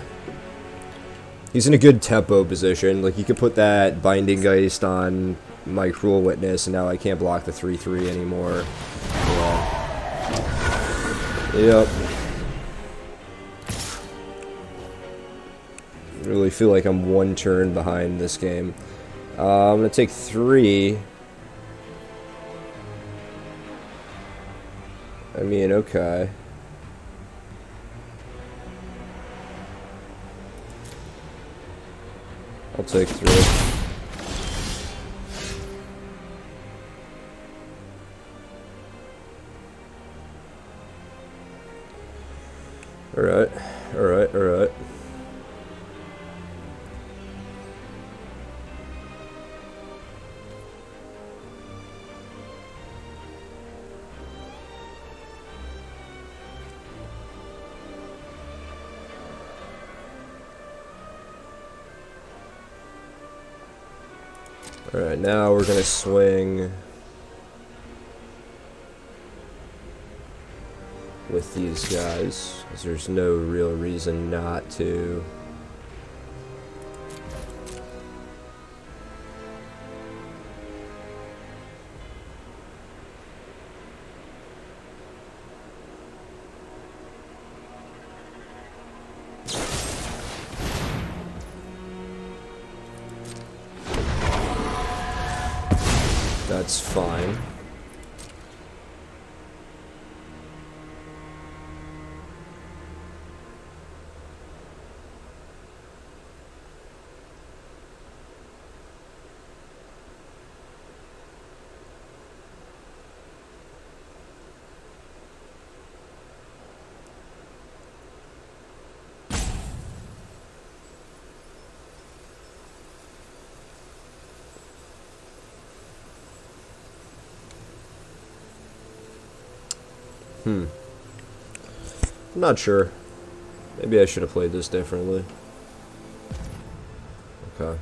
he's in a good tempo position. Like, you could put that Binding Geist on my Cruel Witness, and now I can't block the 3/3 anymore. Yeah. Yep. I really feel like I'm one turn behind this game. I'm going to take 3. I mean, okay. I'll take 3. Alright, alright, alright. Alright, now we're gonna swing with these guys, because there's no real reason not to. That's fine. I'm not sure. Maybe I should have played this differently. Okay.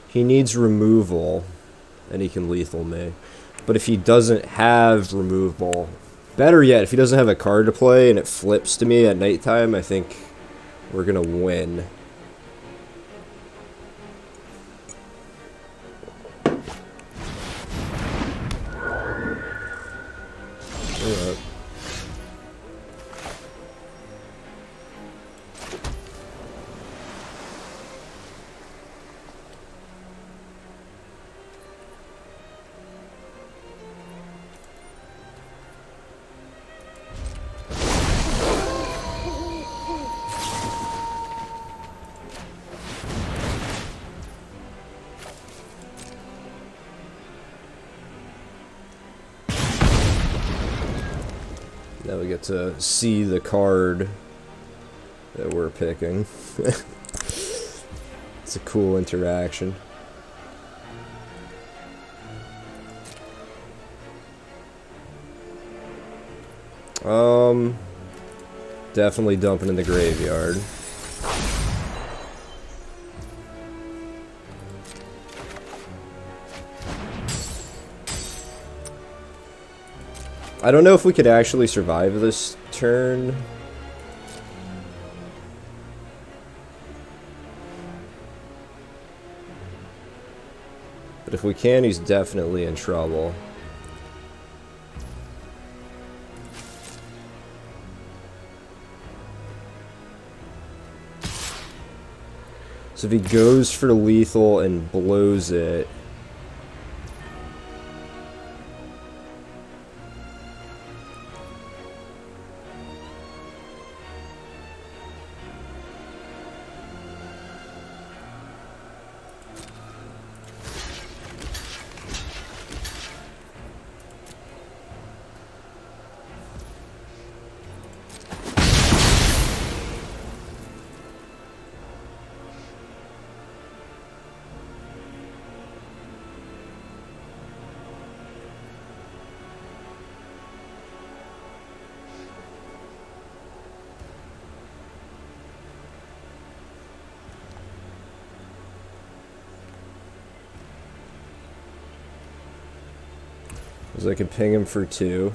He needs removal, and he can lethal me. But if he doesn't have removal, better yet, if he doesn't have a card to play and it flips to me at nighttime, I think we're gonna win. Alright. Now we get to see the card that we're picking. It's a cool interaction. Definitely dumping in the graveyard. I don't know if we could actually survive this turn. But if we can, he's definitely in trouble. So if he goes for lethal and blows it, because I could ping him for 2.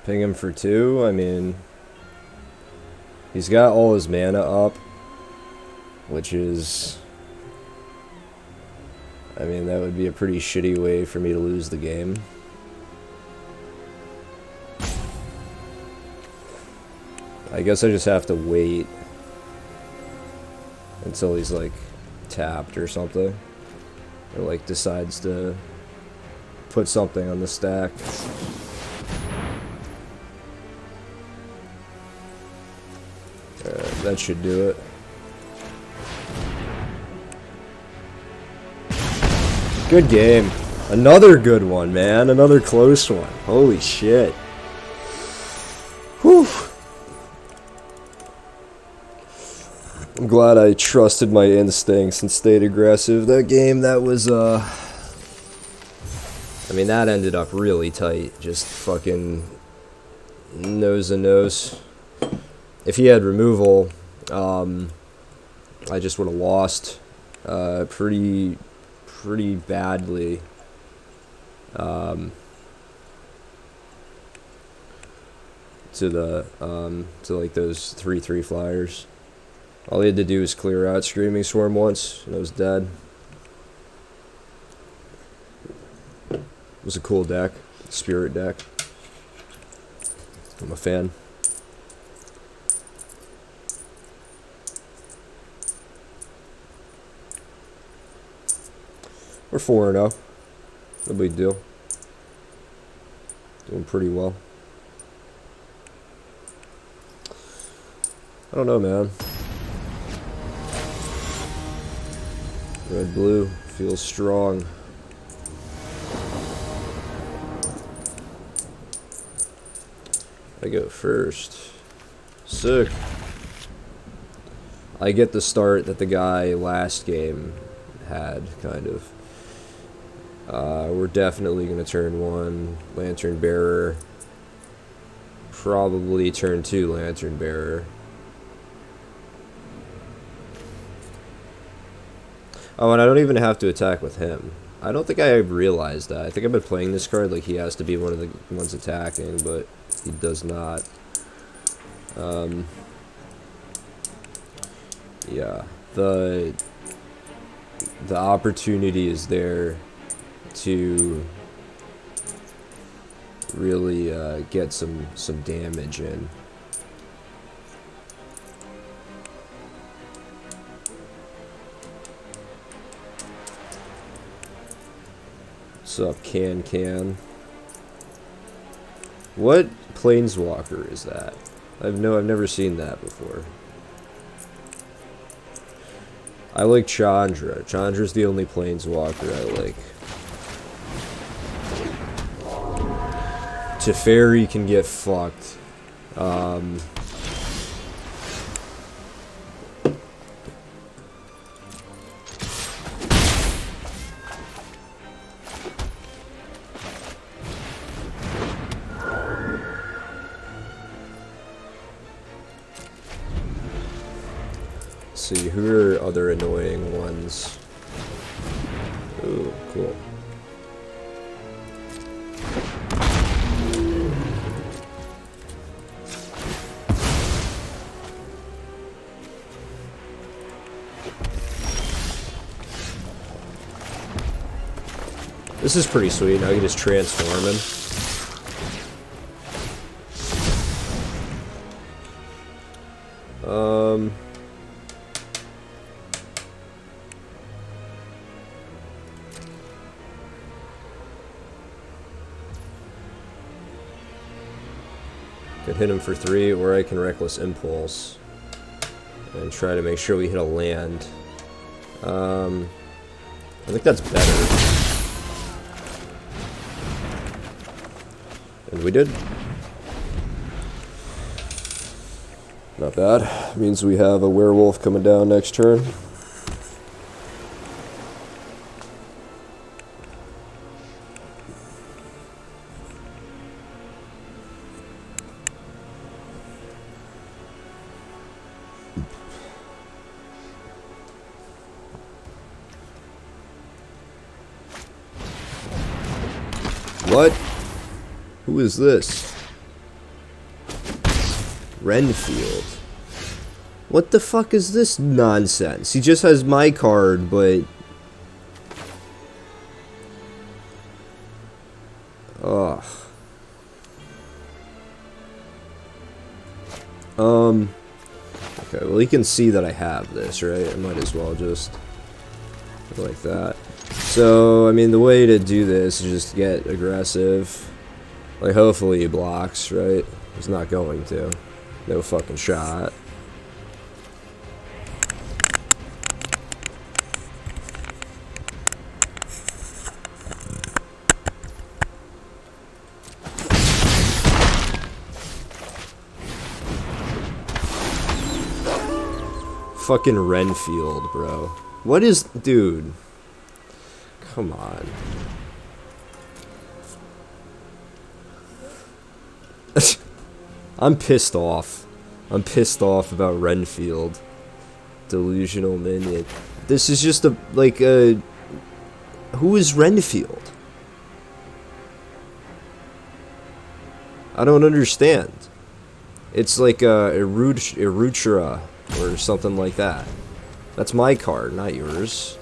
Ping him for 2. I mean, he's got all his mana up, which is, I mean, that would be a pretty shitty way for me to lose the game. I guess I just have to wait until he's like tapped or something, or like decides to put something on the stack. That should do it. Good game. Another good one, man. Another close one. Holy shit. Whew. I'm glad I trusted my instincts and stayed aggressive. That game, that was, I mean, that ended up really tight. Just fucking nose to nose. If he had removal, I just would have lost pretty badly. To like those 3/3 flyers. All he had to do was clear out Screaming Swarm once, and I was dead. It was a cool deck. Spirit deck. I'm a fan. We're 4-0. No big deal. Doing pretty well. I don't know, man. Red blue feels strong. I go first. Sick. I get the start that the guy last game had, kind of. We're definitely going to turn 1 Lantern Bearer. Probably turn 2 Lantern Bearer. Oh, and I don't even have to attack with him. I don't think I realized that. I think I've been playing this card like he has to be one of the ones attacking, but he does not. Yeah, the opportunity is there to really get some damage in. What's up, Can? What Planeswalker is that? I've never seen that before. I like Chandra. Chandra's the only Planeswalker I like. Teferi can get fucked. See, who are other annoying ones? Ooh, cool. This is pretty sweet. Now I can just transform him. Could hit him for 3, or I can Reckless Impulse and try to make sure we hit a land. I think that's better. And we did. Not bad. Means we have a werewolf coming down next turn. What? Who is this? Renfield. What the fuck is this nonsense? He just has my card, but... Ugh. Okay, well, he can see that I have this, right? I might as well just... like that. So, I mean, the way to do this is just get aggressive. Like, hopefully he blocks, right? He's not going to. No fucking shot. Fucking Renfield, bro. What is... Dude. Come on. I'm pissed off. I'm pissed off about Renfield. Delusional minion. This is just a... like a... Who is Renfield? I don't understand. It's like a Erutra or something like that. That's my card, not yours.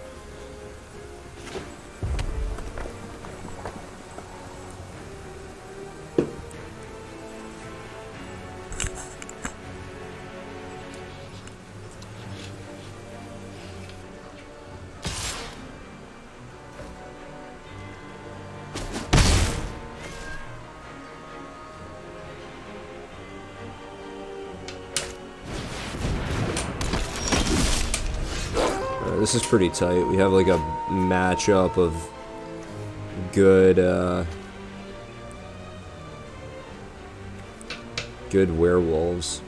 This is pretty tight. We have like a matchup of good, good werewolves.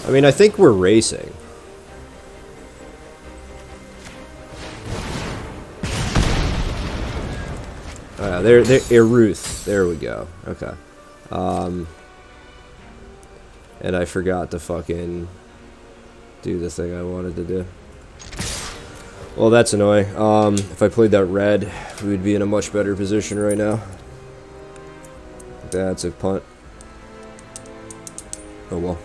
I mean, I think we're racing. There, Eruth. There we go. Okay. And I forgot to fucking do the thing I wanted to do. Well, that's annoying. If I played that red, we would be in a much better position right now. That's a punt. Oh well.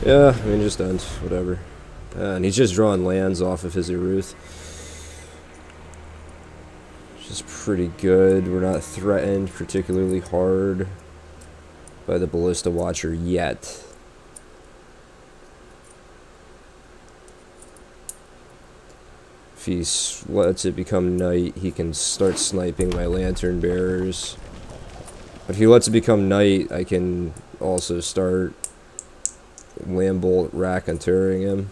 Yeah, I mean, just ends, whatever. And he's just drawing lands off of his Eruth. Which is pretty good. We're not threatened particularly hard by the Ballista Watcher yet. If he lets it become night, he can start sniping my Lantern Bearers. But if he lets it become night, I can also start Lambolt raconteuring him.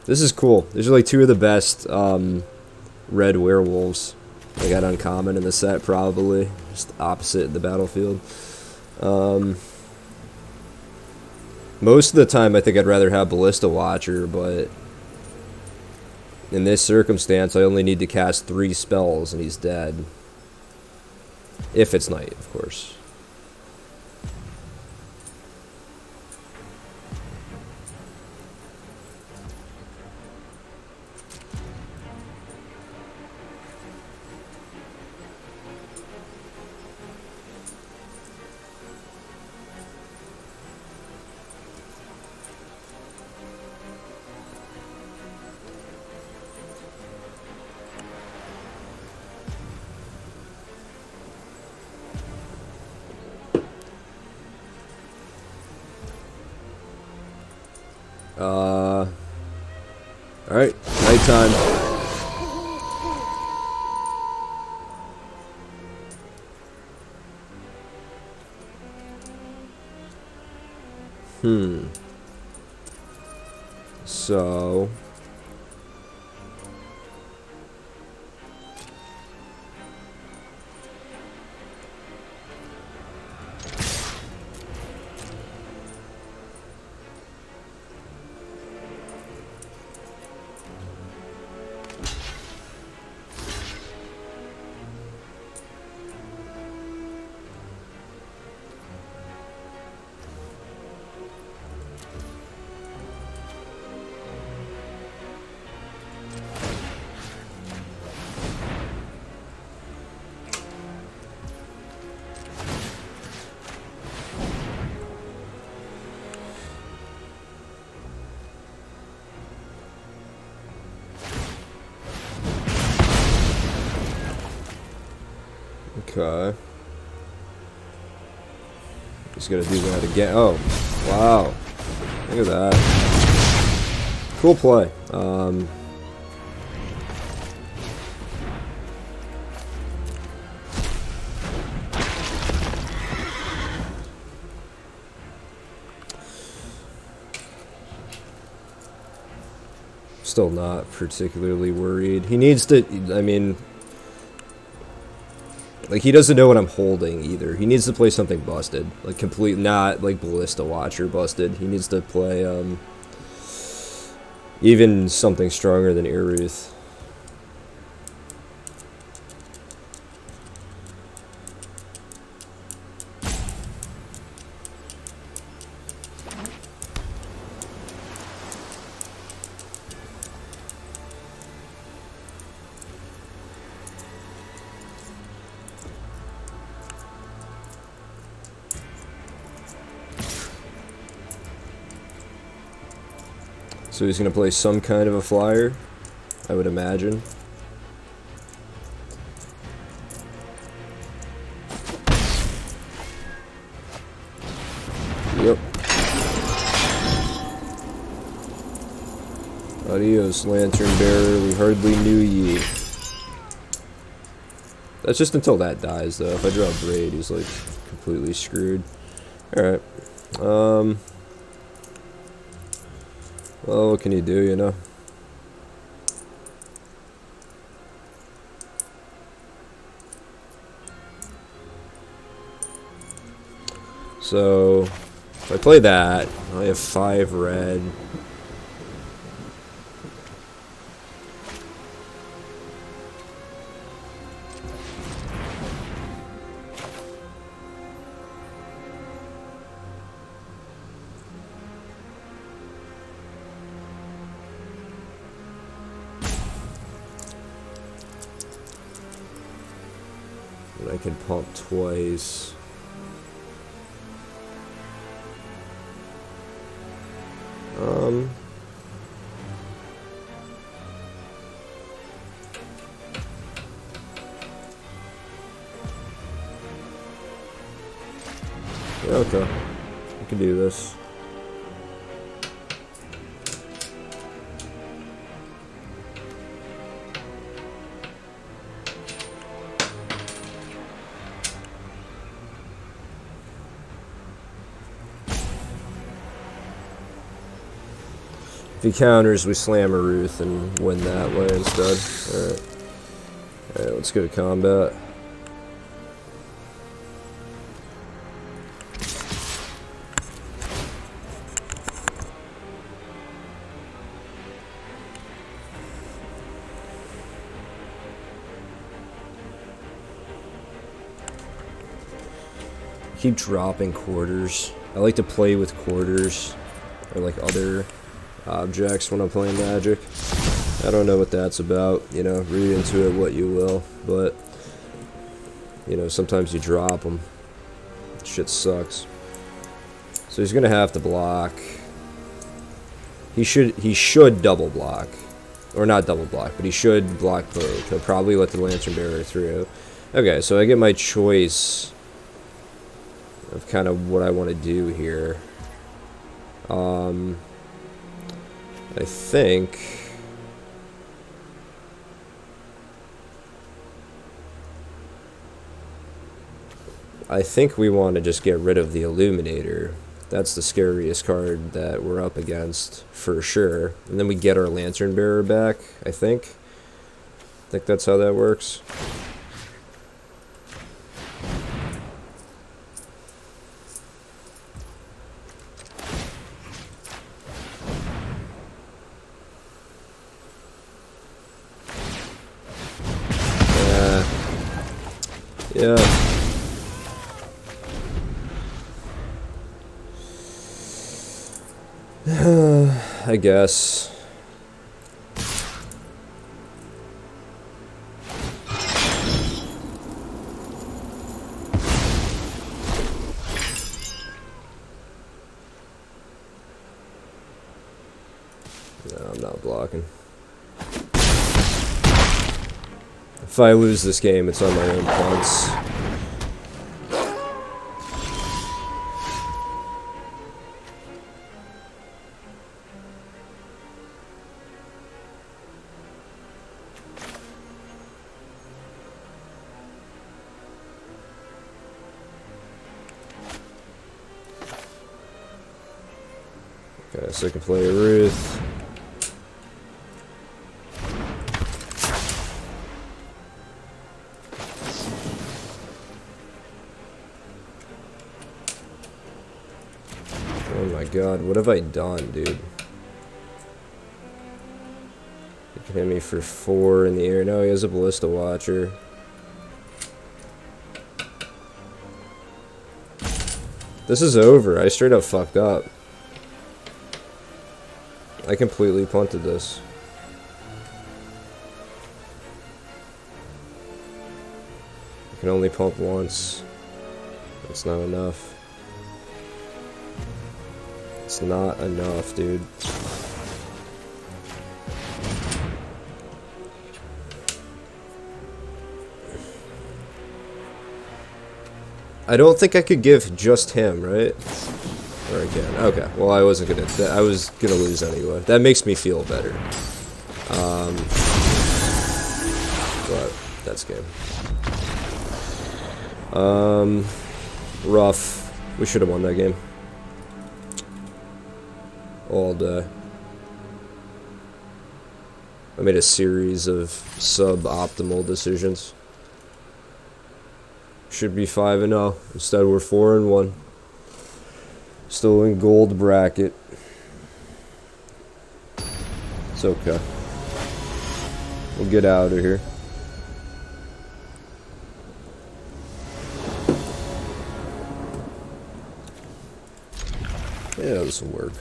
This is cool. These are like two of the best red werewolves I got uncommon in the set, probably. Just opposite in the battlefield. Most of the time I think I'd rather have Ballista Watcher, but in this circumstance I only need to cast 3 spells and he's dead. If it's night, of course. Alright, nighttime. So... Okay. Just gonna do that again. Oh, wow. Look at that. Cool play. Still not particularly worried. He needs to, I mean, like, he doesn't know what I'm holding either. He needs to play something busted. Like, complete, not like Ballista Watcher busted. He needs to play, even something stronger than Iruth. So he's going to play some kind of a flyer, I would imagine. Yep. Adios, Lantern Bearer, we hardly knew ye. That's just until that dies, though. If I draw Braid, he's, like, completely screwed. Alright. Well, what can you do, you know? So, if I play that, I have 5 red. And I can pump twice. Yeah, okay. I can do this. If he counters, we slam a Ruth and win that way instead. Alright. Alright, let's go to combat. Keep dropping quarters. I like to play with quarters or like other objects when I'm playing Magic. I don't know what that's about, you know, read into it what you will, but you know, sometimes you drop them. Shit sucks. So he's gonna have to block. He should double block. Or not double block, but he should block both. He'll probably let the Lantern Bearer through. Okay, so I get my choice of kind of what I want to do here. I think we want to just get rid of the Illuminator. That's the scariest card that we're up against, for sure. And then we get our Lantern Bearer back, I think. I think that's how that works. Yeah. I guess. No, I'm not blocking. If I lose this game, it's on my own points. Okay, second player Ruth. Oh my god, what have I done, dude? He can hit me for 4 in the air. No, he has a ballista watcher. This is over. I straight up fucked up. I completely punted this. I can only pump once. That's not enough. It's not enough, dude. I don't think I could give just him, right? Or I can. Okay. Well, I wasn't gonna. I was gonna lose anyway. That makes me feel better. But that's game. Rough. We should have won that game. All day. I made a series of suboptimal decisions. Should be 5-0. Instead, we're 4-1. Still in gold bracket. It's okay. We'll get out of here. Yeah, this will work.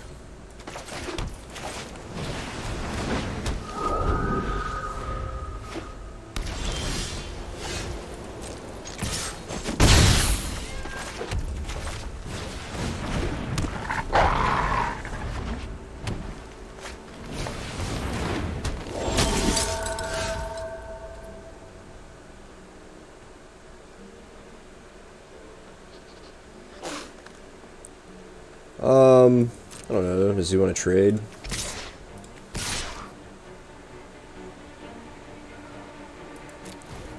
I don't know. Does he want to trade?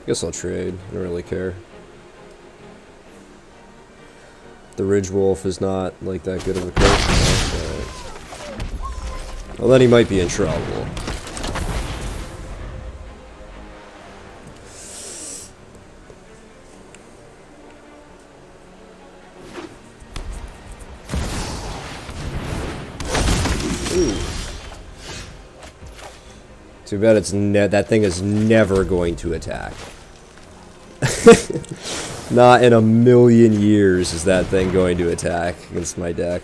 Guess I'll trade. I don't really care. The Ridge Wolf is not like that good of a coach. Well, then he might be in trouble. Too bad it's that thing is never going to attack. Not in a million years is that thing going to attack against my deck.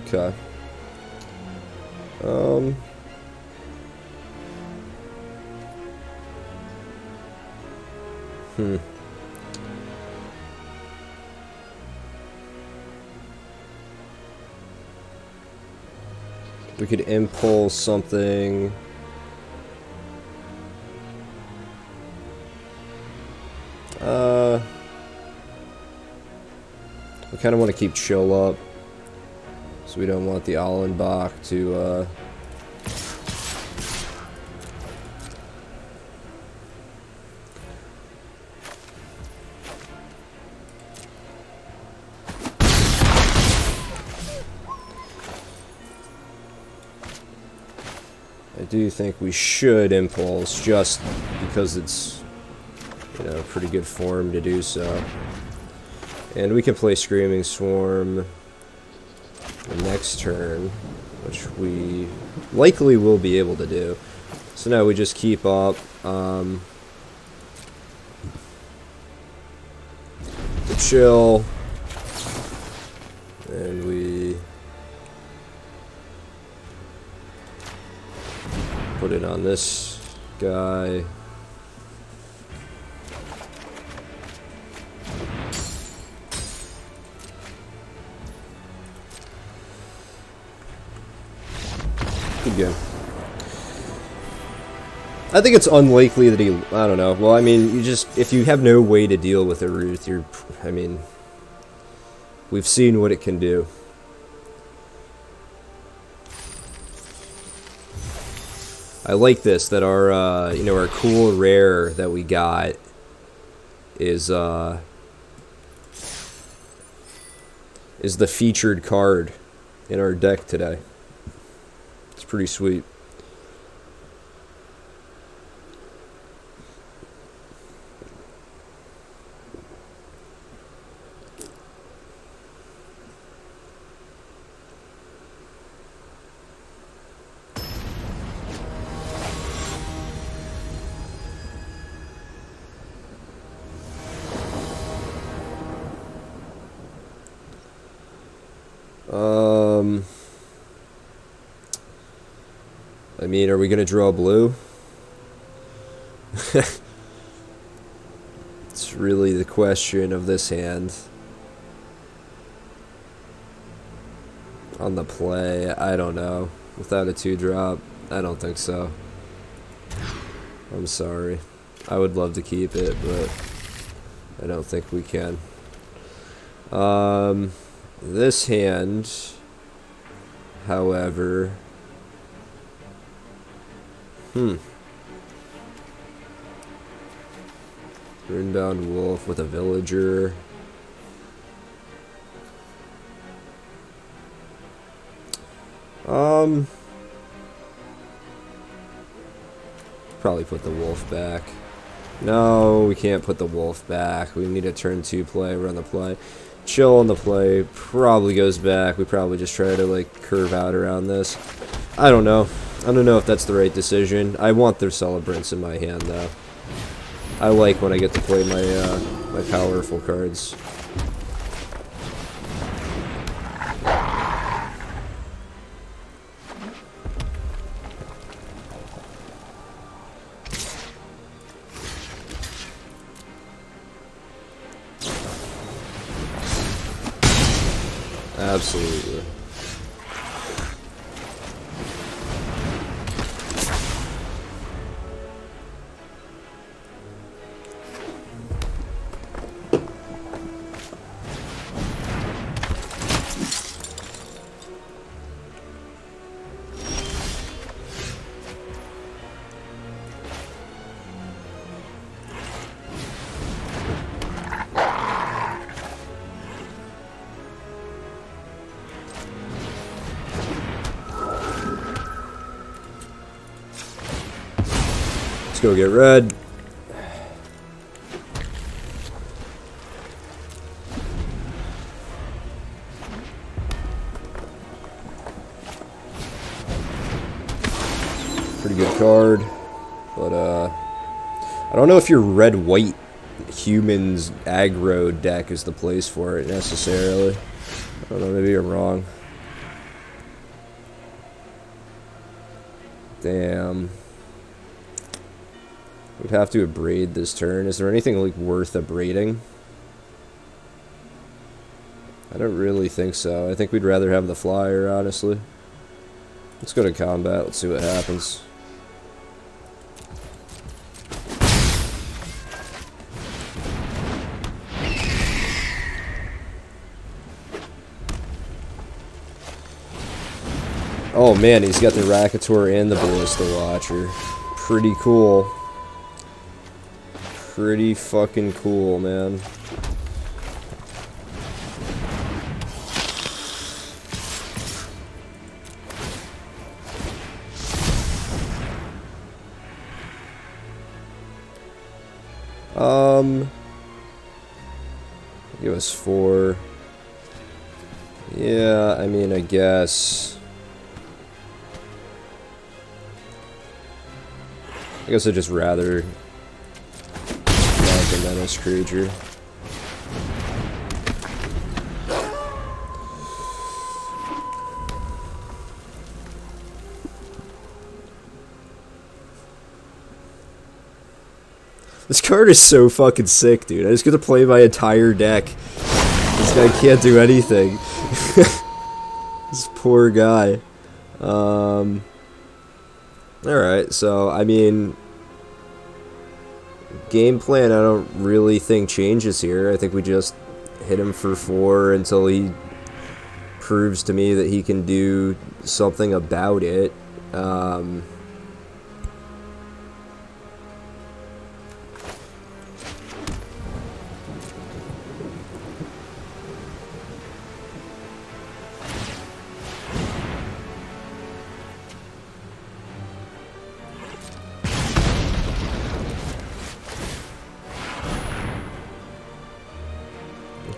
Okay. We could impulse something. We kind of want to keep chill up. So we don't want the Allenbach to, I do think we should impulse just because it's, you know, pretty good form to do so. And we can play Screaming Swarm the next turn, which we likely will be able to do. So now we just keep up to chill, and we put it on this guy. Good game. I think it's unlikely that he... I don't know. Well, I mean, you just... If you have no way to deal with a Ruth, you're... I mean... We've seen what it can do. I like this, that our, you know, our cool rare that we got is the featured card in our deck today. It's pretty sweet. I mean, are we gonna draw blue? It's really the question of this hand. On the play, I don't know. Without a 2-drop, I don't think so. I'm sorry. I would love to keep it, but I don't think we can. This hand, however... Runebound Wolf with a Villager. Probably put the Wolf back. No, we can't put the Wolf back. We need a turn 2 play, run the play. Chill on the play, probably goes back. We probably just try to, like, curve out around this. I don't know. I don't know if that's the right decision. I want their Celebrants in my hand, though. I like when I get to play my, my powerful cards. Absolutely. Go get red. Pretty good card, but I don't know if your red-white humans aggro deck is the place for it necessarily. I don't know, maybe I'm wrong. Damn. We'd have to abrade this turn. Is there anything like worth abrading? I don't really think so. I think we'd rather have the flyer, honestly. Let's go to combat. Let's see what happens. Oh man, he's got the Racketeur and the Ballista Watcher. Pretty cool. Pretty fucking cool, man. Give us 4. Yeah, I mean, I guess I'd just rather a menace creature. This card is so fucking sick, dude. I just get to play my entire deck. This guy can't do anything. This poor guy. Alright, so, I mean, game plan I don't really think changes here. I think we just hit him for 4 until he proves to me that he can do something about it.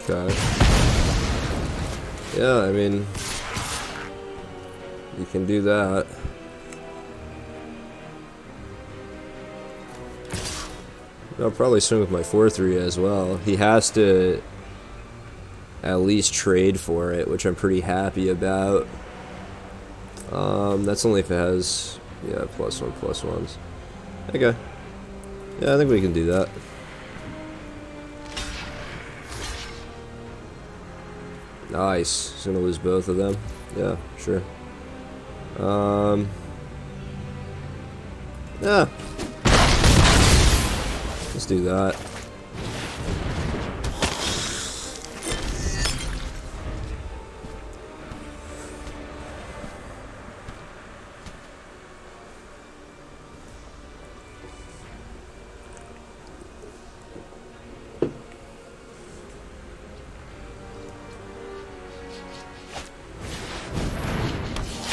Okay. Yeah, I mean, you can do that. I'll probably swing with my 4-3 as well. He has to at least trade for it, which I'm pretty happy about. That's only if it has, yeah, +1/+1s. Okay. Yeah, I think we can do that. Nice. He's gonna lose both of them. Yeah, sure. Yeah. Let's do that.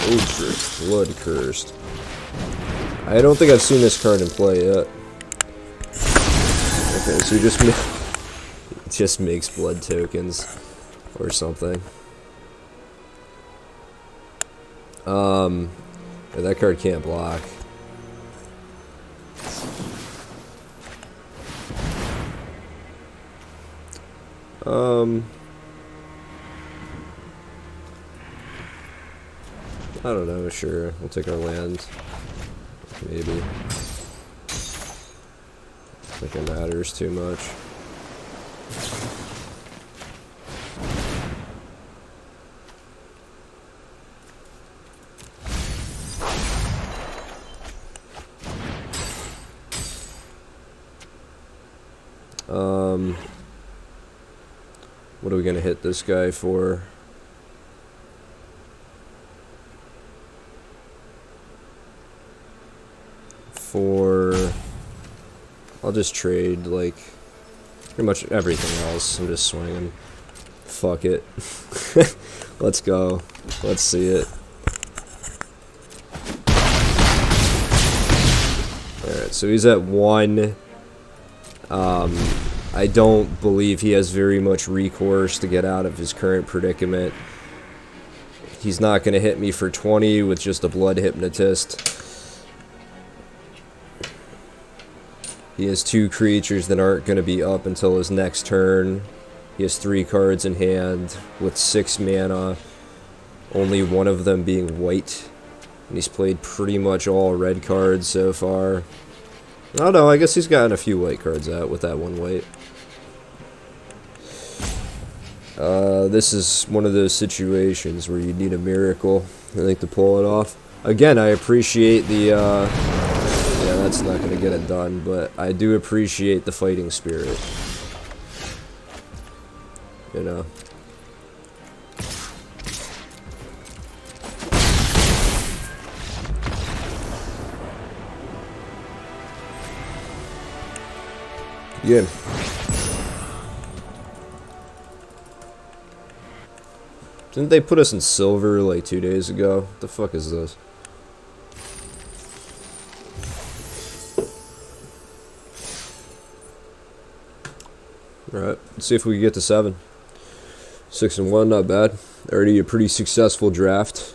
Ultra Blood Cursed. I don't think I've seen this card in play yet. Okay, so he just makes blood tokens or something. Yeah, that card can't block. I don't know, sure. We'll take our land. Maybe. I think it matters too much. What are we gonna hit this guy for? I'll just trade, like, pretty much everything else. I'm just swinging. Fuck it. Let's go. Let's see it. Alright, so he's at 1. I don't believe he has very much recourse to get out of his current predicament. He's not going to hit me for 20 with just a Blood Hypnotist. He has 2 creatures that aren't going to be up until his next turn. He has 3 cards in hand with 6 mana, only one of them being white. And he's played pretty much all red cards so far. I don't know, I guess he's gotten a few white cards out with that 1 white. This is one of those situations where you need a miracle, I think, to pull it off. Again, I appreciate the, yeah, that's not going to get it done, but I do appreciate the fighting spirit. You know. Yeah. Didn't they put us in silver like 2 days ago? What the fuck is this? Alright, let's see if we can get to 7. 6-1, not bad. Already a pretty successful draft.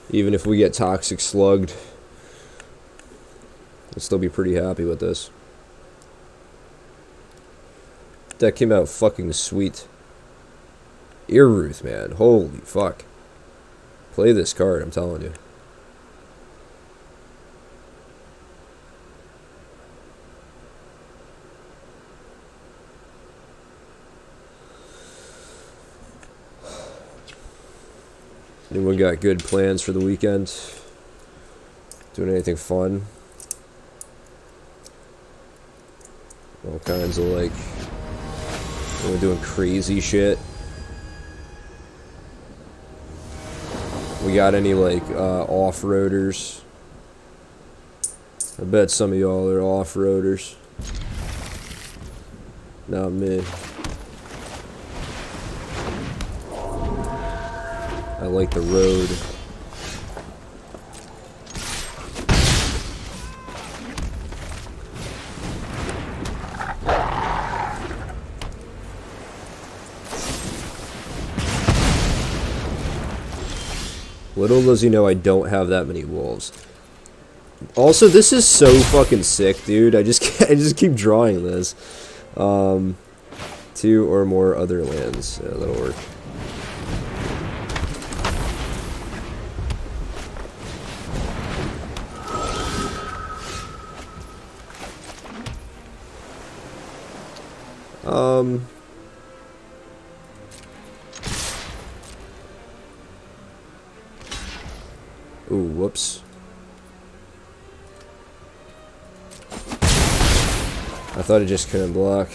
Even if we get toxic slugged, I'll still be pretty happy with this. That came out fucking sweet. Earruth, man. Holy fuck. Play this card, I'm telling you. Anyone got good plans for the weekend? Doing anything fun? All kinds of like, we're doing crazy shit. We got any like off-roaders? I bet some of y'all are off-roaders. Not me. I like the road. Little does he know I don't have that many wolves. Also, this is so fucking sick, dude. I just keep drawing this. 2 or more other lands. Yeah, that'll work. Ooh, whoops. I thought it just couldn't block.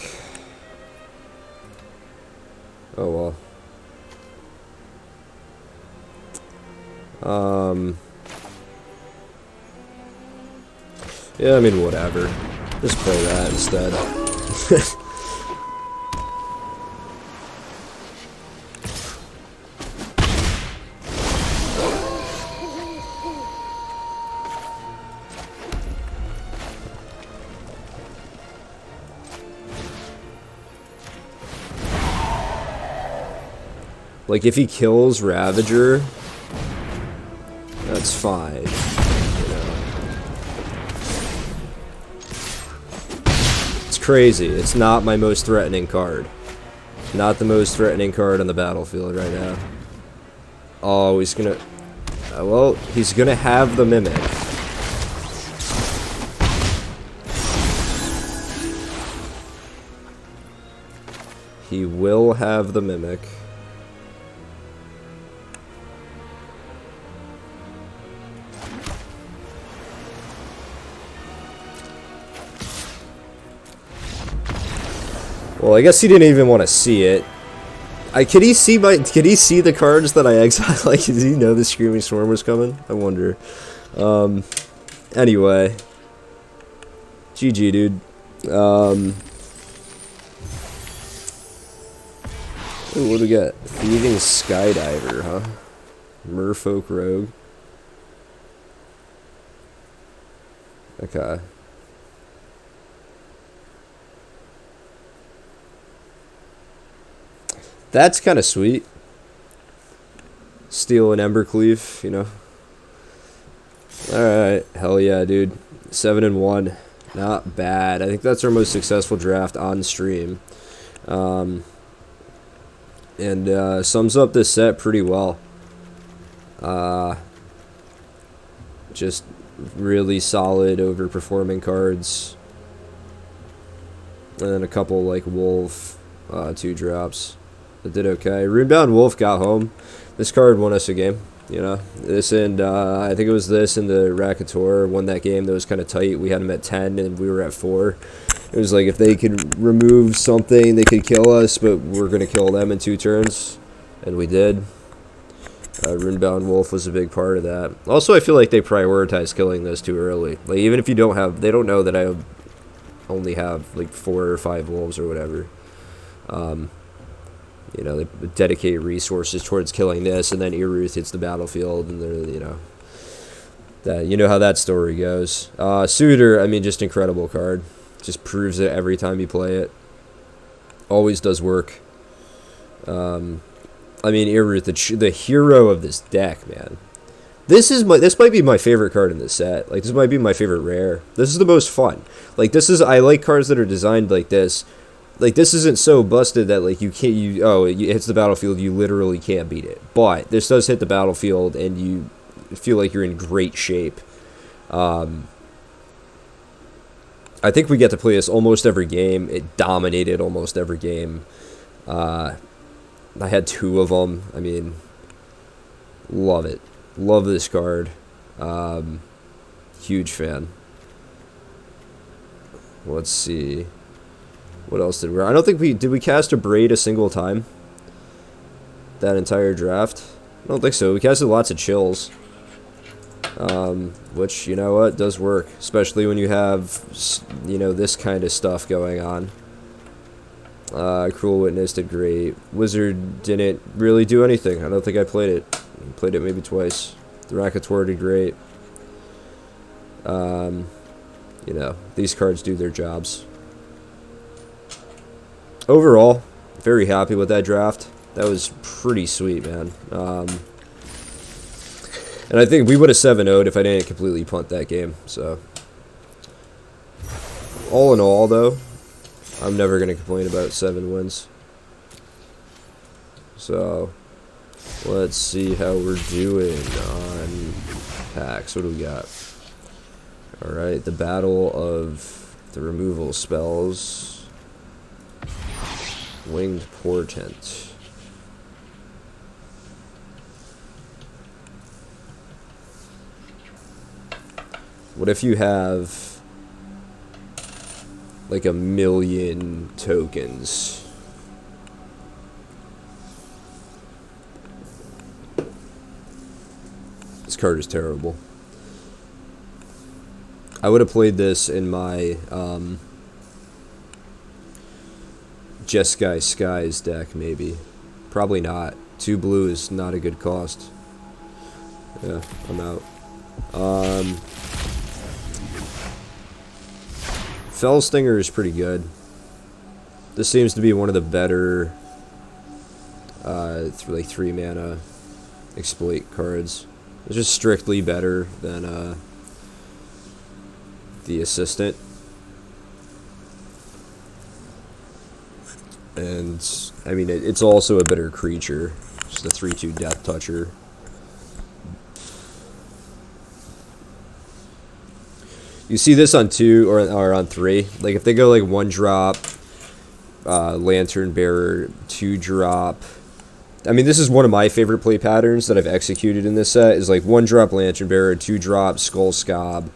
Oh well. Yeah, I mean, whatever. Just play that instead. Like, if he kills Ravager, that's fine, you know. It's crazy. It's not my most threatening card. Not the most threatening card on the battlefield right now. Oh, he's gonna... well, he's gonna have the Mimic. He will have the Mimic. Well, I guess he didn't even want to see it. Could he see the cards that I exiled? Like, did he know the Screaming Storm was coming? I wonder. Anyway. GG, dude. Ooh, what do we got? Thieving Skydiver, huh? Merfolk Rogue. Okay. That's kind of sweet. Steel and Embercleave, you know. Alright, hell yeah, dude. 7-1. Not bad. I think that's our most successful draft on stream. And sums up this set pretty well. Just really solid overperforming cards. And then a couple like Wolf 2-drops. It did okay. Runebound Wolf got home. This card won us a game, you know. This and I think it was this and the Racketeur won that game that was kind of tight. We had them at 10 and we were at 4. It was like if they could remove something, they could kill us, but we're going to kill them in 2 turns. And we did. Runebound Wolf was a big part of that. Also, I feel like they prioritized killing those too early. Like, even if you don't have... They don't know that I only have, like, 4 or 5 wolves or whatever. You know, they dedicate resources towards killing this, and then Iruth hits the battlefield, and they're, you know... you know how that story goes. Suitor, I mean, just incredible card. Just proves it every time you play it. Always does work. I mean, Iruth, the hero of this deck, man. This might be my favorite card in this set. Like, this might be my favorite rare. This is the most fun. Like, I like cards that are designed like this. Like, this isn't so busted that, like, it hits the battlefield, you literally can't beat it. But this does hit the battlefield, and you feel like you're in great shape. I think we get to play this almost every game. It dominated almost every game. I had 2 of them. I mean, love it. Love this card. Huge fan. Let's see. What else did we... I don't think we... Did we cast a Braid a single time? That entire draft? I don't think so. We casted lots of Chills. Which, you know what, does work. Especially when you have, you know, this kind of stuff going on. Cruel Witness did great. Wizard didn't really do anything. I don't think I played it. I played it maybe twice. The Racketeur did great. You know, these cards do their jobs. Overall, very happy with that draft. That was pretty sweet, man. And I think we would have 7-0'd if I didn't completely punt that game. So, all in all, though, I'm never going to complain about 7 wins. So, let's see how we're doing on packs. What do we got? Alright, the Battle of the Removal Spells. Winged Portent. What if you have like 1,000,000 tokens? This card is terrible. I would have played this in my Jeskai Skies deck, maybe. Probably not. 2 blue is not a good cost. Yeah, I'm out. Fell Stinger is pretty good. This seems to be one of the better like 3 mana exploit cards. It's just strictly better than the Assistant. And I mean it's also a better creature. Just a 3/2 Death Toucher. You see this on 2 or on 3. Like if they go like 1-drop, Lantern Bearer, 2-drop. I mean, this is one of my favorite play patterns that I've executed in this set. Is like 1-drop Lantern Bearer, 2-drop Skull Scob,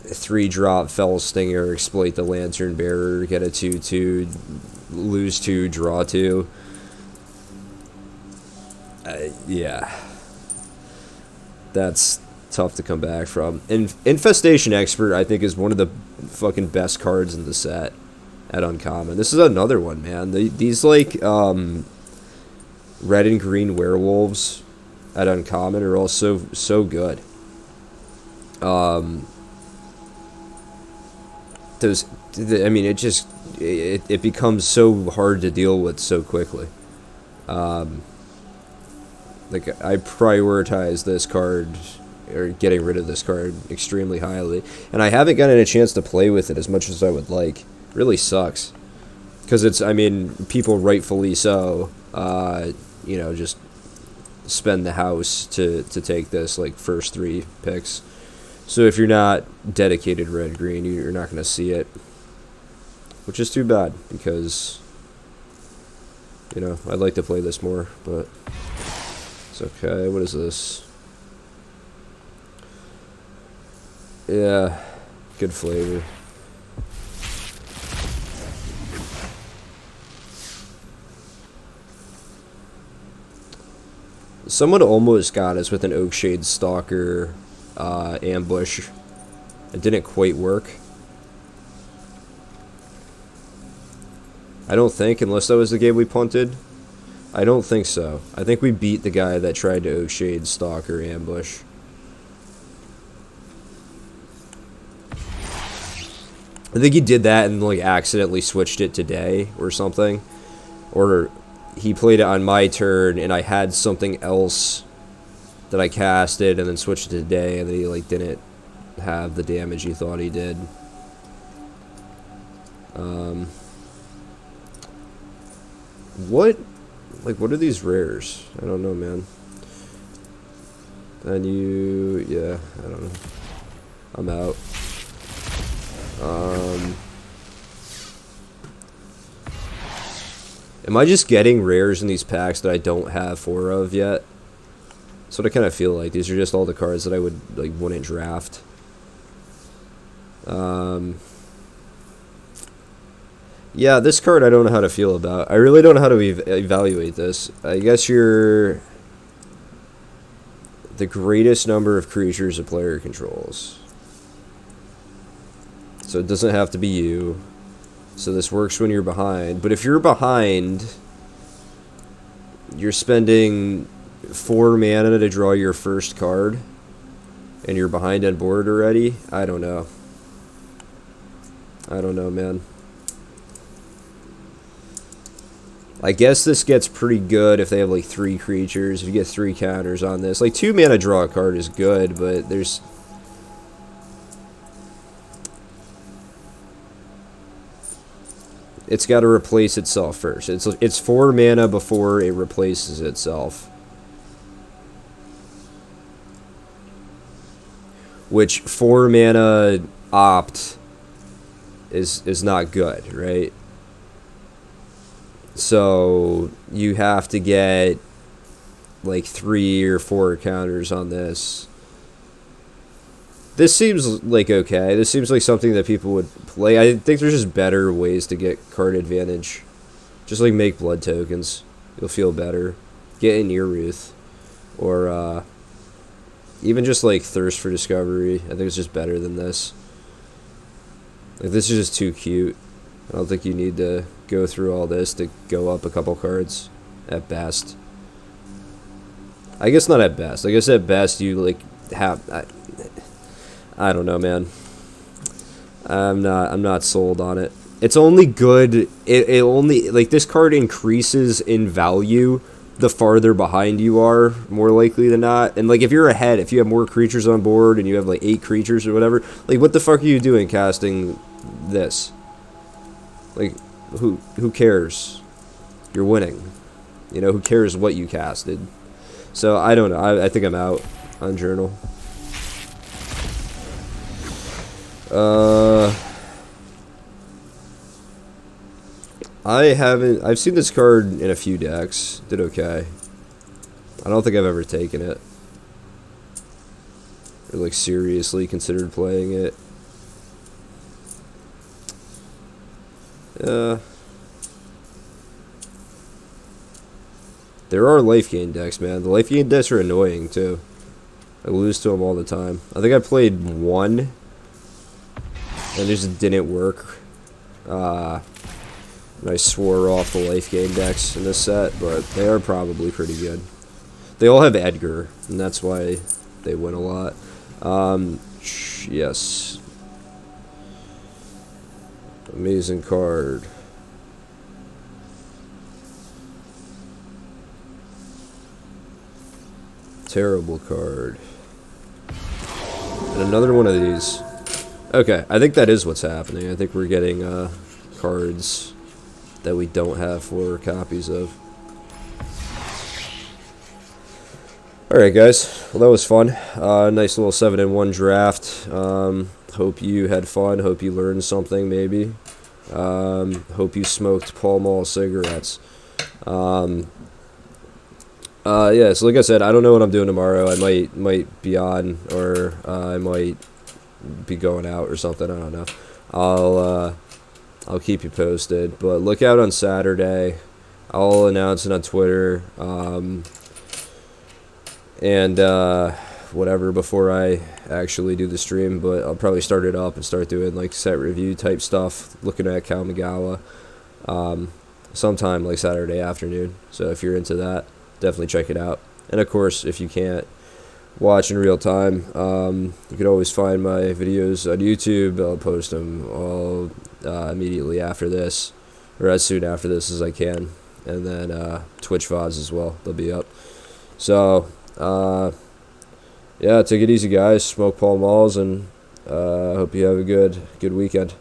3-drop Fell Stinger, exploit the Lantern Bearer, get a 2/2, lose 2, draw 2. Yeah, that's tough to come back from. And Infestation Expert, I think, is one of the fucking best cards in the set at Uncommon. This is another one, man. These like red and green werewolves at Uncommon are also so good. Those, I mean, it becomes so hard to deal with so quickly. Like I prioritize this card, or getting rid of this card, extremely highly, and I haven't gotten a chance to play with it as much as I would like. Really sucks, because it's, I mean, people rightfully so, you know, just spend the house to take this like first 3 picks. So if you're not dedicated red green, you're not going to see it, which is too bad, because, you know, I'd like to play this more, but it's okay. What is this? Yeah, good flavor. Someone almost got us with an Oakshade Stalker ambush. It didn't quite work. I don't think, unless that was the game we punted. I don't think so. I think we beat the guy that tried to Oakshade Stalker ambush. I think he did that and like accidentally switched it today or something. Or he played it on my turn and I had something else that I casted and then switched it today, and then he like didn't have the damage he thought he did. What are these rares? I don't know, man. And yeah, I don't know. I'm out. Am I just getting rares in these packs that I don't have 4 of yet? That's what I kind of feel like. These are just all the cards that I would like wouldn't draft. Yeah, this card I don't know how to feel about. I really don't know how to evaluate this. I guess you're the greatest number of creatures a player controls. So it doesn't have to be you. So this works when you're behind. But if you're behind, you're spending 4 mana to draw your first card, and you're behind on board already. I don't know. I don't know, man. I guess this gets pretty good if they have like 3 creatures. If you get 3 counters on this, like 2 mana draw a card is good, but there's it's got to replace itself first. It's 4 mana before it replaces itself, which 4 mana opt is not good, right? So you have to get like 3 or 4 counters on this. This seems like okay. This seems like something that people would play. I think there's just better ways to get card advantage. Just like make blood tokens. You'll feel better. Get an Earruth. Or even just like Thirst for Discovery. I think it's just better than this. Like this is just too cute. I don't think you need to go through all this to go up a couple cards at best. I guess not at best. I guess at best you like have I don't know, man. I'm not sold on it. It's only good it only like this card increases in value the farther behind you are, more likely than not. And like if you're ahead, if you have more creatures on board and you have like 8 creatures or whatever, like what the fuck are you doing casting this? Like who cares? You're winning. You know, who cares what you casted? So I don't know. I think I'm out on Journal. I've seen this card in a few decks. Did okay. I don't think I've ever taken it. Or like seriously considered playing it. There are life gain decks, man. The life gain decks are annoying too. I lose to them all the time. I think I played 1 and it just didn't work. And I swore off the life gain decks in this set, but they are probably pretty good. They all have Edgar, and that's why they win a lot. Yes. Amazing card. Terrible card. And another one of these. Okay, I think that is what's happening. I think we're getting cards that we don't have 4 copies of. Alright guys, well that was fun. Nice little 7-in-1 draft. Hope you had fun, hope you learned something maybe. Hope you smoked Pall Mall cigarettes. Yeah, so like I said, I don't know what I'm doing tomorrow. I might be on, or I might be going out or something. I don't know. I'll keep you posted. But look out on Saturday. I'll announce it on Twitter. And whatever before I actually do the stream. But I'll probably start it up and start doing like set review type stuff, looking at Kamigawa. Sometime like Saturday afternoon. So if you're into that, definitely check it out. And of course, if you can't watch in real time, you can always find my videos on YouTube. I'll post them all immediately after this, or as soon after this as I can. And then Twitch VODs as well, they'll be up. So yeah, take it easy guys, smoke Pall Malls, and hope you have a good weekend.